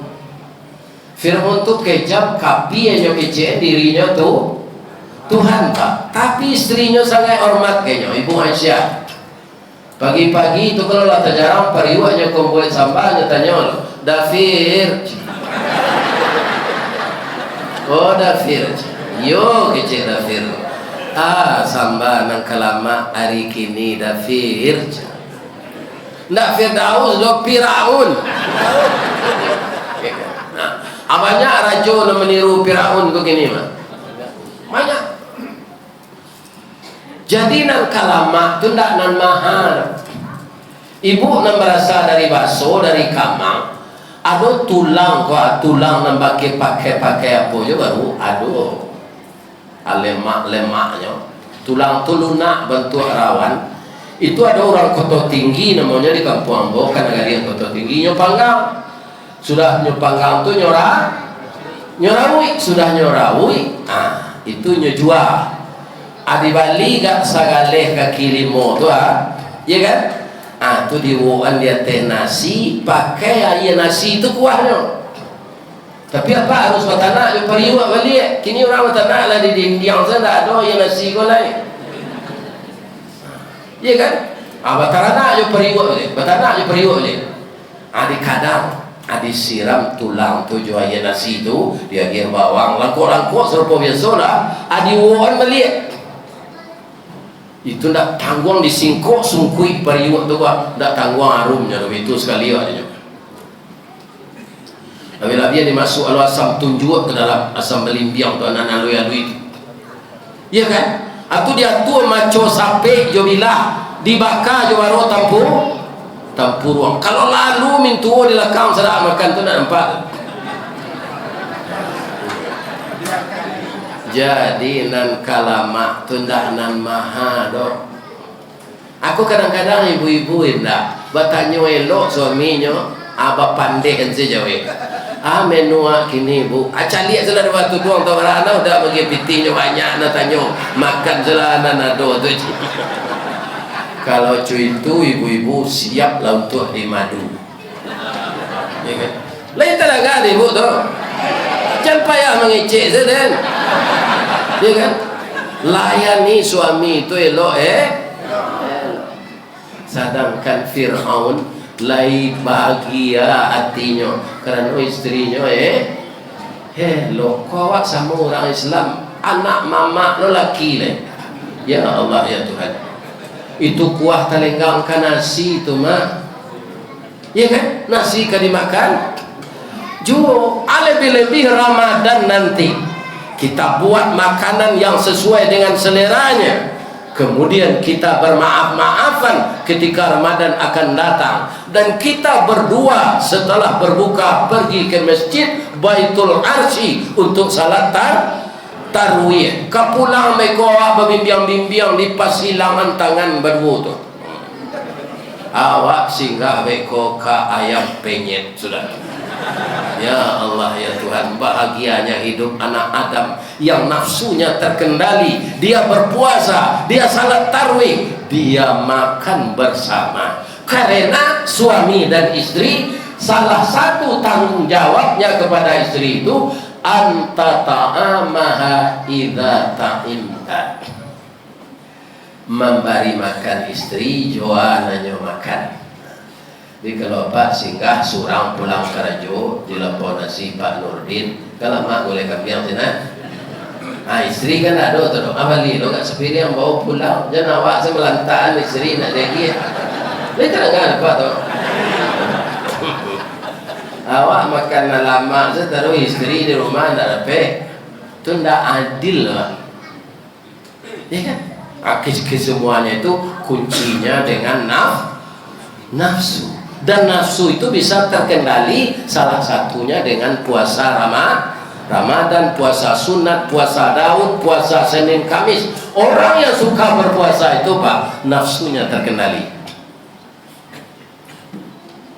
tu kejam kapi yang kecil dirinya tu Tuhan Pak tapi istrinya sangat hormat kayaknya Ibu Aisyah pagi-pagi itu kalau lah terjarang periwaknya kau buat sambat tanya Dafir oh Dafir yo kecil Dafir samba nang kalama hari kini Dafir ndak Firdaus do Firaun banyak raja nak meniru Firaun kok gini mah banyak jadi nang kalama tu ndak nan mahal ibu nan berasal dari baso dari kamang ada tulang kok tulang nan pakai apa je baru aduh lemak-lemaknya tulang tu lunak bentuk rawan itu ada orang Kota Tinggi namanya di Kampung Ambo kan negara Kota Tinggi nyopanggang sudah nyopanggang tu nyorawi sudah nyorawi itu nyojual adi bali gak sagaleh ke kilimo tu ya kan tu diwuan dia teh nasi pakai air nasi itu kuahnya. Tapi apa harus bertanah yang periwak balik kini orang bertanah lah di Indiang sana ada yang nasi golai iya kan bertanah yang periwak balik bertanah yang periwak balik di kadang siram tulang tu jual yang nasi tu dia gir bawang langkuk-langkuk serupa biasa lah wuan balik itu nak tanggung disingkuk sungkui periwak tu tak tanggung harumnya itu sekali aja. Bila dia dimasuk asam tunjuk ke dalam asam melimbiang tu anak alui-alui itu ya kan atau dia tu maco sape jo bila dibakar jo baru tampur kalau lalu mintu di lakang sedap makan tu nak nampak jadi nan kalama tu ndak nan maha dok aku kadang-kadang ibu-ibu indah bertanya elok suaminya abah pandai kan saja menua kini bu lihat selah batu doang tau rana udah bagi pitinya banyak nak tanya makan selah anak tu kalau cuy itu ibu-ibu siap lah untuk dimadu ya kan Lain talaga ibu tu. Jangan payah mengecek saja. Ya kan? Layani suami itu elok sedangkan Fir'aun lai bahagia hatinya kerana istrinya lo kau sama orang Islam anak mama lo laki le. Ya Allah ya Tuhan, itu kuah talenggangkan nasi itu mah, ya kan, nasi kan dimakan jo lebih-lebih Ramadan nanti kita buat makanan yang sesuai dengan seleranya, kemudian kita bermaaf-maafan ketika Ramadan akan datang, dan kita berdua setelah berbuka pergi ke masjid Baitul Arsy untuk salat tarwih. Kapulang mereka berbimbang-bimbang di pasilangan tangan berwudu. Awak singgah mereka ke ayam penyet sudah. Ya Allah ya Tuhan, bahagianya hidup anak Adam yang nafsunya terkendali. Dia berpuasa, dia salat tarwih, dia makan bersama. Karena suami dan istri, salah satu tanggung jawabnya kepada istri itu anta ta'amaha idza ta'imta, memberi makan istri joananya makan. Jadi kalau Pak singgah surang pulang kerajo di lepon nasi Pak Nurdin, kalau mak boleh kambiang sana. Istri kan ada tu, abali lo kat sepiri yang bawa pulang, jangan awak semelantaan istri nak lagi. Dia tak kan apa tu. Awak makan lama setaruh istri di rumah tak dapat, tu tidak adil lah. Ya kan? Kesemuanya itu kuncinya dengan nafsu. Dan nafsu itu bisa terkendali salah satunya dengan puasa Ramadan, puasa sunat, puasa Daud, puasa Senin Kamis. Orang yang suka berpuasa itu Pak, nafsunya terkendali.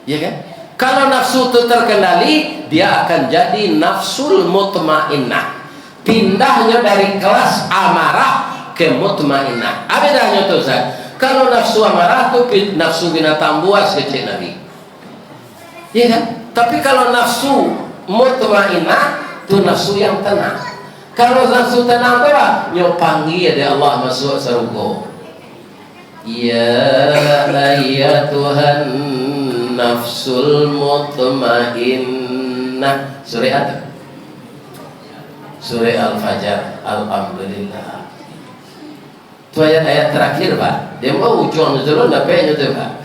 Ya kan? Kalau nafsu itu terkendali, dia akan jadi nafsul mutmainnah. Pindahnya dari kelas amarah ke mutmainnah. Apa bedanya itu Ustaz? Kalau nafsu amarah itu nafsu binatang buas kecil Nabi, ya kan? Tapi kalau nafsu mutmainnah itu nafsu yang tenang. Kalau nafsu tenang itu apa? Nyopangi ada Allah masuk surga. Ya ayyatuhan nafsul mutmainnah. Surah Al-Fajr. Alhamdulillah. Itu ayat terakhir Pak. Dia mau ujung itu dapatnya tu Pak.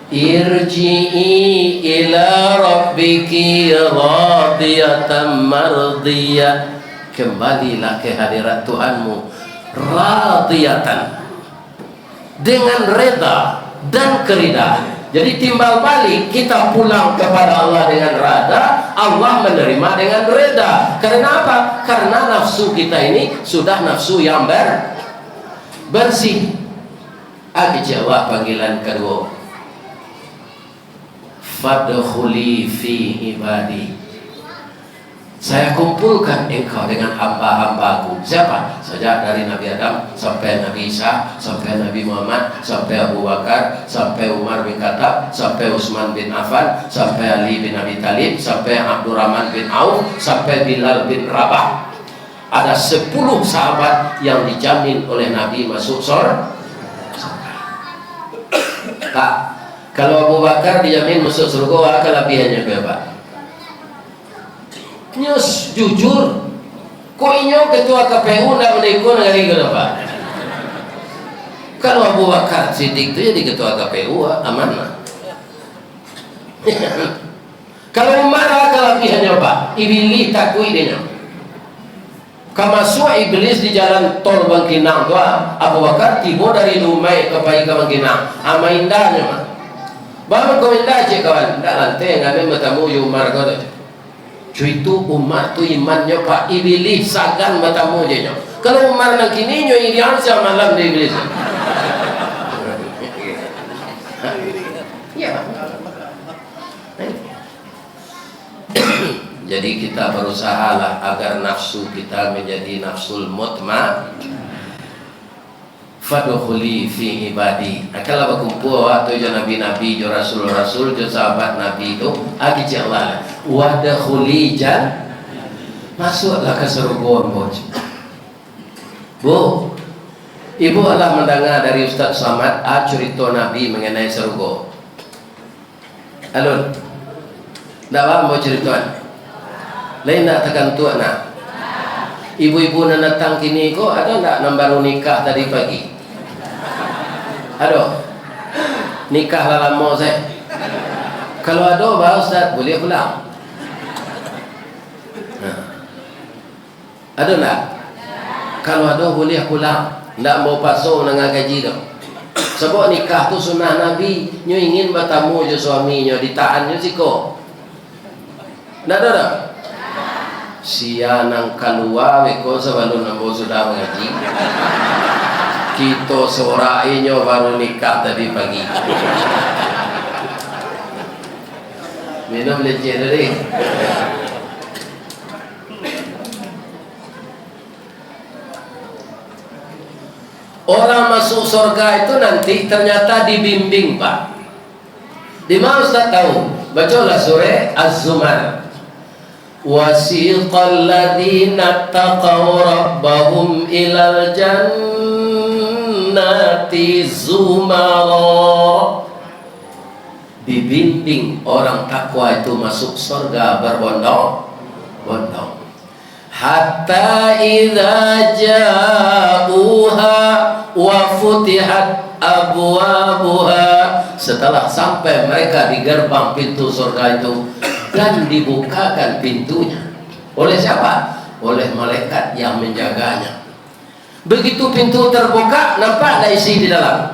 Irji'i ila rabbiki radiyatan mardiyah. Kembalilah ke hadirat Tuhanmu radiyatan, dengan reda dan keridaan. Jadi timbal balik kita pulang kepada Allah dengan reda, Allah menerima dengan reda. Karena apa? Karena nafsu kita ini sudah nafsu yang bersih. Jawab panggilan kedua, fadkhuli fi ibadi, saya kumpulkan engkau dengan hamba-hambaku. Siapa? Sejak dari Nabi Adam sampai Nabi Isa, sampai Nabi Muhammad, sampai Abu Bakar, sampai Umar bin Khattab, sampai Utsman bin Affan, sampai Ali bin Abi Thalib, sampai Abdurrahman bin Auf, sampai Bilal bin Rabah. Ada 10 sahabat yang dijamin oleh Nabi masuk surga. Pak, kalau Abu Bakar dijamin masuk surga, apa kelebihannya Pak? Nyus jujur, kok inyo ketua KPU nak mendekor dari kenapa? Kalau Abu Bakar Siddiq itu jadi ketua KPU aman lah. Kalau Umar kelebihannya Pak, iblis takui dia. Kamasuk iblis di jalan tol Bangkinang tu, Abu Bakar tiba dari Lumai ke Bangkinang. Ama indahnya mah. Baru kau indah cik kawan, tak lantai ngamen bertemu Umar kau tu. Cuy itu Umar tu imannya Pak, iblis sagan bertemu je. Kalau Umar nak kini nyo irian siapa malam di iblis. Ya. Jadi kita berusahalah agar nafsu kita menjadi nafsul mutma. Fadkhuli fi ibadi. Kalau berkumpul waktu jo nabi-nabi, jo rasul-rasul, jo sahabat nabi itu, agi Allah. Wadkhuli jan, masuklah ke surga Bu. Ibu Allah mendengar dari Ustaz Samad cerita Nabi mengenai surga. Alun. Ndak apa mau cerita? Lain nak tekan tua nak. Ibu-ibu nak datang kini kok ada ndak yang baru nikah tadi pagi? Ada. Nikah lah lama saya. Kalau ada bah Ustaz boleh pulang. Ada ndak? Kalau ada boleh pulang. Ndak mau pasung dengan gaji tu. Sebab nikah tu sunnah Nabi. Nyo ingin bertamu je suami nyo, ditahan nyo siko. Ndak ada dah. Sia nang keluar beko sebelum nambo sudah mengaji. Kita sorai nyo baru nikah tadi pagi. Minum leceh tadi. Orang masuk surga itu nanti ternyata dibimbing Pak. Di mana Ustaz tahu? Bacalah surah Az-Zumar. Wasiqal ladzina taqaw rabbahum ilal jannati zumara. Dibimbing orang takwa itu masuk surga berbondong-bondong. Hatta idza ja'uha wa futihat abwabuha. Setelah sampai mereka di gerbang pintu surga itu dan dibukakan pintunya. Oleh siapa? Oleh malaikat yang menjaganya. Begitu pintu terbuka, nampak ada isi di dalam.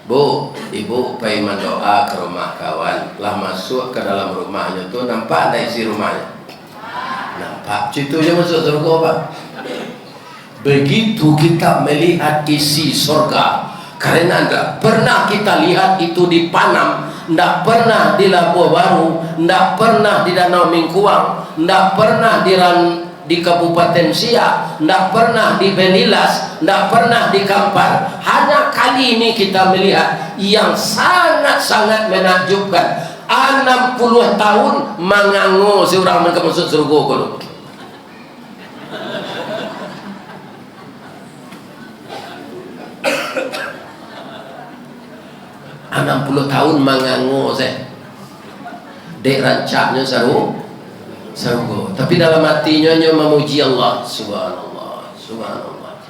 Bu, ibu pergi mendoa ke rumah kawan, lah masuk ke dalam rumahnya tu, nampak ada isi rumahnya. Nampak, itu je masuk surga Pak. Begitu kita melihat isi surga, karena tidak pernah kita lihat itu di Panam, tidak pernah di Labuan Baru, tidak pernah di Danau Mingkuang, tidak pernah di Kabupaten Siak, tidak pernah di Benilas, tidak pernah di Kampar. Hanya kali ini kita melihat yang sangat-sangat menakjubkan. 60 tahun mengangu seorang mereka masuk surga kalau. Enam 60 tahun mengangu saya. Dek rancaknya surga. Tapi dalam hatinya memuji Allah. Subhanallah, subhanallah.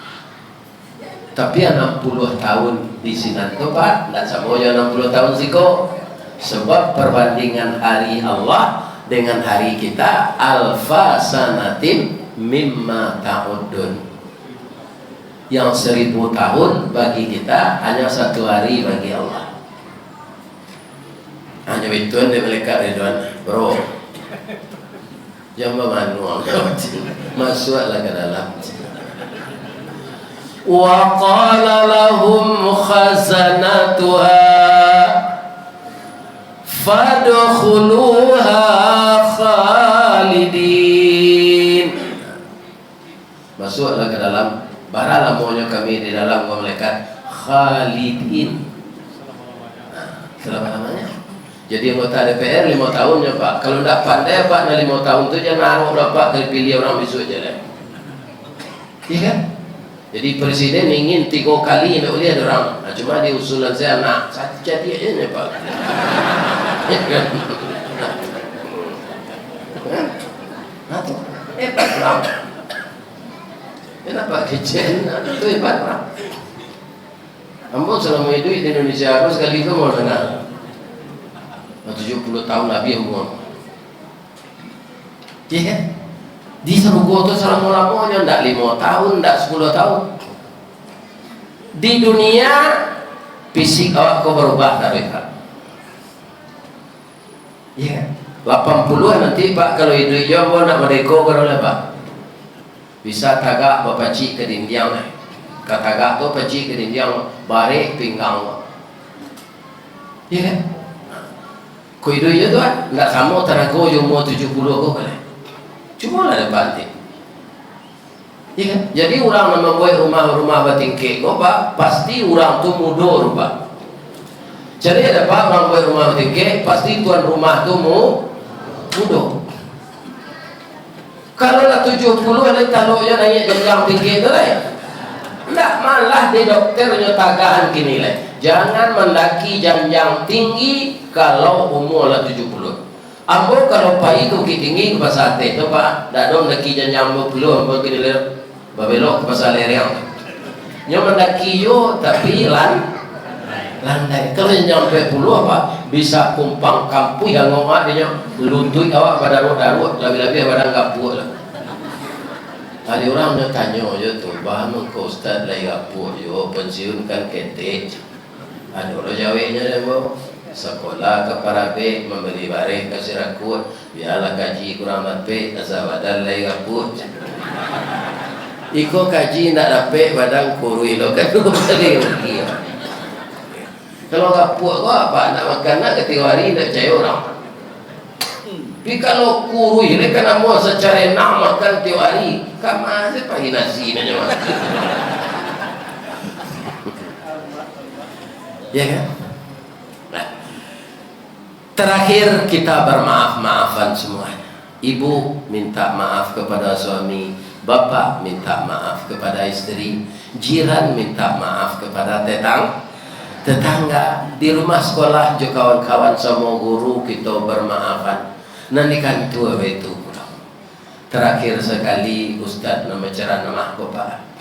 Tapi 60 tahun di sini tu Pak, tidak sama 60 tahun siko. Sebab perbandingan hari Allah dengan hari kita alfa sanatin mimma ta'udun. Yang 1000 tahun bagi kita hanya 1 hari bagi Allah. Hanya itu yang malaikat Ridwan, bro. Jangan manual, masuklah ke dalam. Wa qala lahum khazanatuha fadkhuluha khalidin. Masuklah ke dalam. Baralah maunya kami di dalam malaikat khalidin. Selama-lamanya. Jadi anggota DPR 5 tahunnya Pak. Kalau tidak pandai Pak, na 5 tahun itu jangan harap berapa kali pilih orang besok je lah. Iya kan? Jadi presiden ingin 3 kali nak boleh ada orang. Nah, cuma di usulan saya nak jadi aja Pak. Ya kan? Nah tu hebat orang. Kenapa kecil? Itu hebat orang. Ampun selama hidup di Indonesia aku sekali itu mau dengar. 70 tahun Nabi umur. Iya. Di surga itu selama-lamanya tidak 5 tahun, tidak 10 tahun. Di dunia fisik awak kau berubah dari Pak. Iya. 80 nanti Pak kalau hidup jauh nak merdeka kalau Pak. Bisa tagak bapacik ke dinding lah. Katagak tu pacik ke dinding barik pinggang. Iya kan? Kau hidup je tu kan? Tak sama tenaga yang umur 70 kau boleh. Cuma lah dapat nanti. Ya kan? Jadi orang yang membuat rumah-rumah batingke Pak, pasti orang tu mudur Pak. Jadi ada Pak orang buat rumah batingke, pasti tuan rumah tu mudur. Kalau lah 70 ada taluknya naik jenjang tinggi tu lah ya. Tidak, malah di dokter nyatakan gini lah, jangan mendaki jenjang tinggi kalau umur lah 70. Ambo kalau pai tu tinggi ke pasar teh tu Pak, dak dong daki jenjang 20 ambo gini le babelok ke pasar lereng. Nyo mendaki yo tapi landai. Kalau jenjang 20 apa bisa kumpang kampu yang ngomong dia luntui awak pada roda-roda lebih-lebih pada gapu lah. Ada orang yang tanya je tu, bahan ke ustaz lagi gapu yo pensiun kan ketek. Ada orang jawabnya dia bawa sekolah ke Parabe membeli barang kasih rakut biarlah gaji kurang dapat asal badan lagi gapu. Iko gaji nak dapat badan kurui lo kan tu beli rugi. Kalau gapu kau apa nak makan nak ketiga hari nak percaya orang. Tapi kalau kurui ni kan mau secara nak makan tiap hari, kama saya pagi nasi nanya. Ya kan? Nah, terakhir kita bermaaf-maafan semuanya. Ibu minta maaf kepada suami, bapak minta maaf kepada istri, jiran minta maaf kepada tetangga, di rumah sekolah juga kawan-kawan sama guru kita bermaafan. Nanti kan tua itu. Terakhir sekali Ustaz nama ceramah Pak.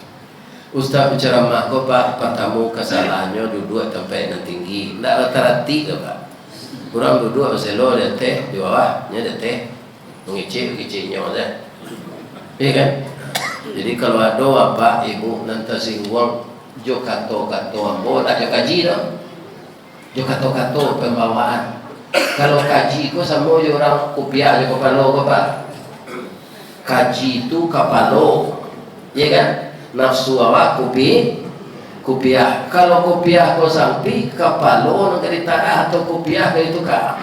Ustaz berceramah Pak, pertama kesalahannya duduk tempat yang tinggi, tidak terhati ke Pak. Kurang duduk berselo ada teh di bawahnya ada teh, mengicip-ngicipnya aja. Iya kan? Jadi kalau ada apa ibu nanti singgung, jo kato ambo tak jo kaji dah, jo kato pembawaan. Kalau kaji ko sama orang kopiah je kapalo ko Pak. Kaji itu kapalo, ya kan? Nafsu awak kopiah. Kalau kopiah ko sampai kapalo nak ditara atau kopiah ke itu ka.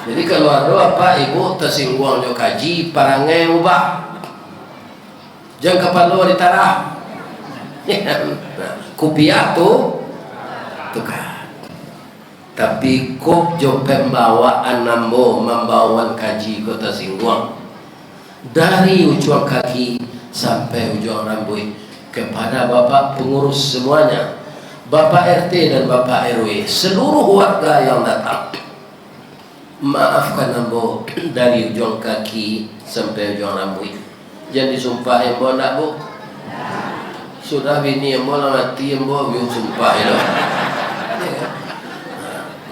Jadi kalau ada apa ibu tersinggung jo kaji parangai ubah. Jangan kapalo ditara. Kopiah tu tukar. Tapi kok jo pembawaan nambo membawakan kaji kota Singguang dari ujung kaki sampai ujung rambut kepada bapak pengurus semuanya, bapak RT dan bapak RW, seluruh warga yang datang, maafkan nambo dari ujung kaki sampai ujung rambut. Jangan disumpah embo nak bu, sudah bini embo lah mati embo biung sumpah itu.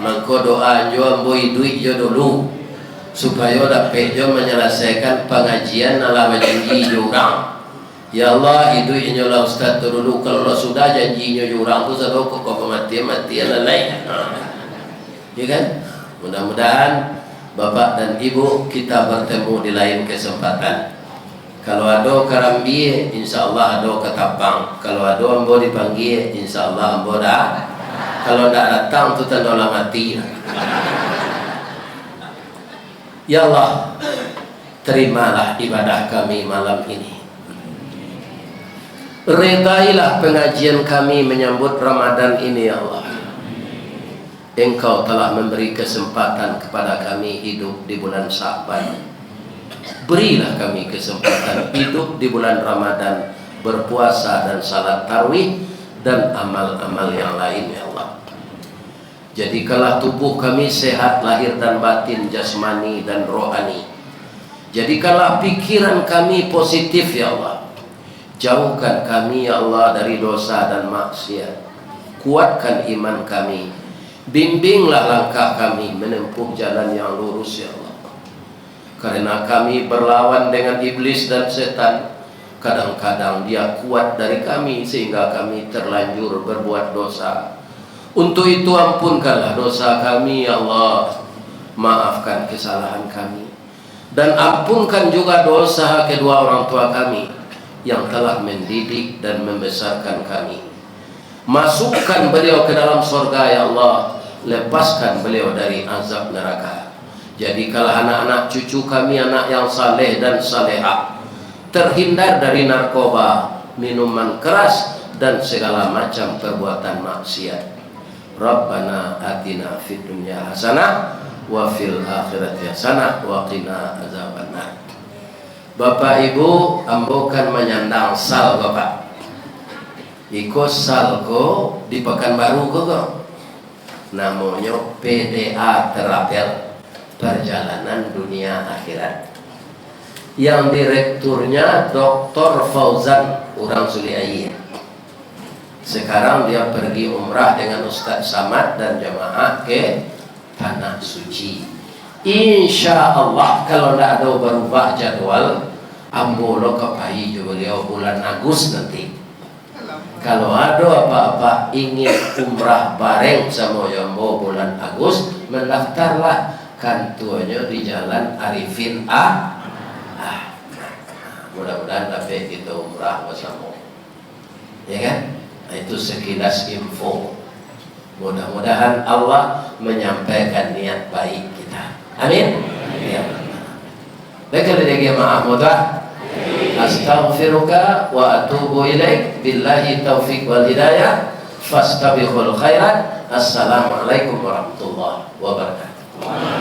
Mangko doa jo amboi duit jo dulu supaya dapat jo menyelesaikan pengajian ala janji jo orang. Ya Allah duit jo lah ustaz tu dulu, kalau sudah janjinya jo orang tu selalu kok mati lain. Ya kan? Mudah-mudahan bapak dan ibu kita bertemu di lain kesempatan. Kalau ada karambi insyaallah ada ketapang. Kalau ada ambo dipanggil insyaallah ambo dah. Kalau tidak datang itu tanda mati. Ya Allah, terimalah ibadah kami malam ini. Redailah pengajian kami menyambut Ramadan ini ya Allah. Engkau telah memberi kesempatan kepada kami hidup di bulan Sya'ban. Berilah kami kesempatan hidup di bulan Ramadan, berpuasa dan salat tarawih dan amal-amal yang lain ya Allah. Jadikanlah tubuh kami sehat lahir dan batin, jasmani dan rohani. Jadikanlah pikiran kami positif ya Allah. Jauhkan kami ya Allah dari dosa dan maksiat. Kuatkan iman kami. Bimbinglah langkah kami menempuh jalan yang lurus ya Allah. Karena kami berlawan dengan iblis dan setan, kadang-kadang dia kuat dari kami sehingga kami terlanjur berbuat dosa. Untuk itu ampunkanlah dosa kami ya Allah. Maafkan kesalahan kami dan ampunkan juga dosa kedua orang tua kami yang telah mendidik dan membesarkan kami. Masukkan beliau ke dalam surga ya Allah. Lepaskan beliau dari azab neraka. Jadikanlah anak-anak cucu kami anak yang saleh dan salehah, terhindar dari narkoba, minuman keras, dan segala macam perbuatan maksiat. Rabbana atina fid dunya hasanah wa fil akhirati hasanah wa qina azabannar. Bapak Ibu, ambo kan menyandang sal Bapak. Iko salko di Pekanbaru kok. Namanya PDA Terapel, Perjalanan Dunia Akhirat. Yang direkturnya Dr. Fauzan orang Suliayi. Sekarang dia pergi umrah dengan Ustaz Samad dan jamaah ke Tanah Suci. Insya Allah kalau tidak ada berubah jadwal, ambo lo kepai juga beliau bulan Agustus nanti. Kalau ada apa-apa ingin umrah bareng sama Yambo bulan Agustus, mendaftarlah, kantornya di Jalan Arifin A. Mudah-mudahan dapat kita umrah bersama, ya kan? Itu sekilas info. Mudah-mudahan Allah menyampaikan niat baik kita. Amin. Ya. Baiklah dia maaf mudah. Astaghfiruka wa atubu ilaik. Billahi taufiq wal hidayah. Fastabiqul khairat. Assalamualaikum warahmatullahi wabarakatuh.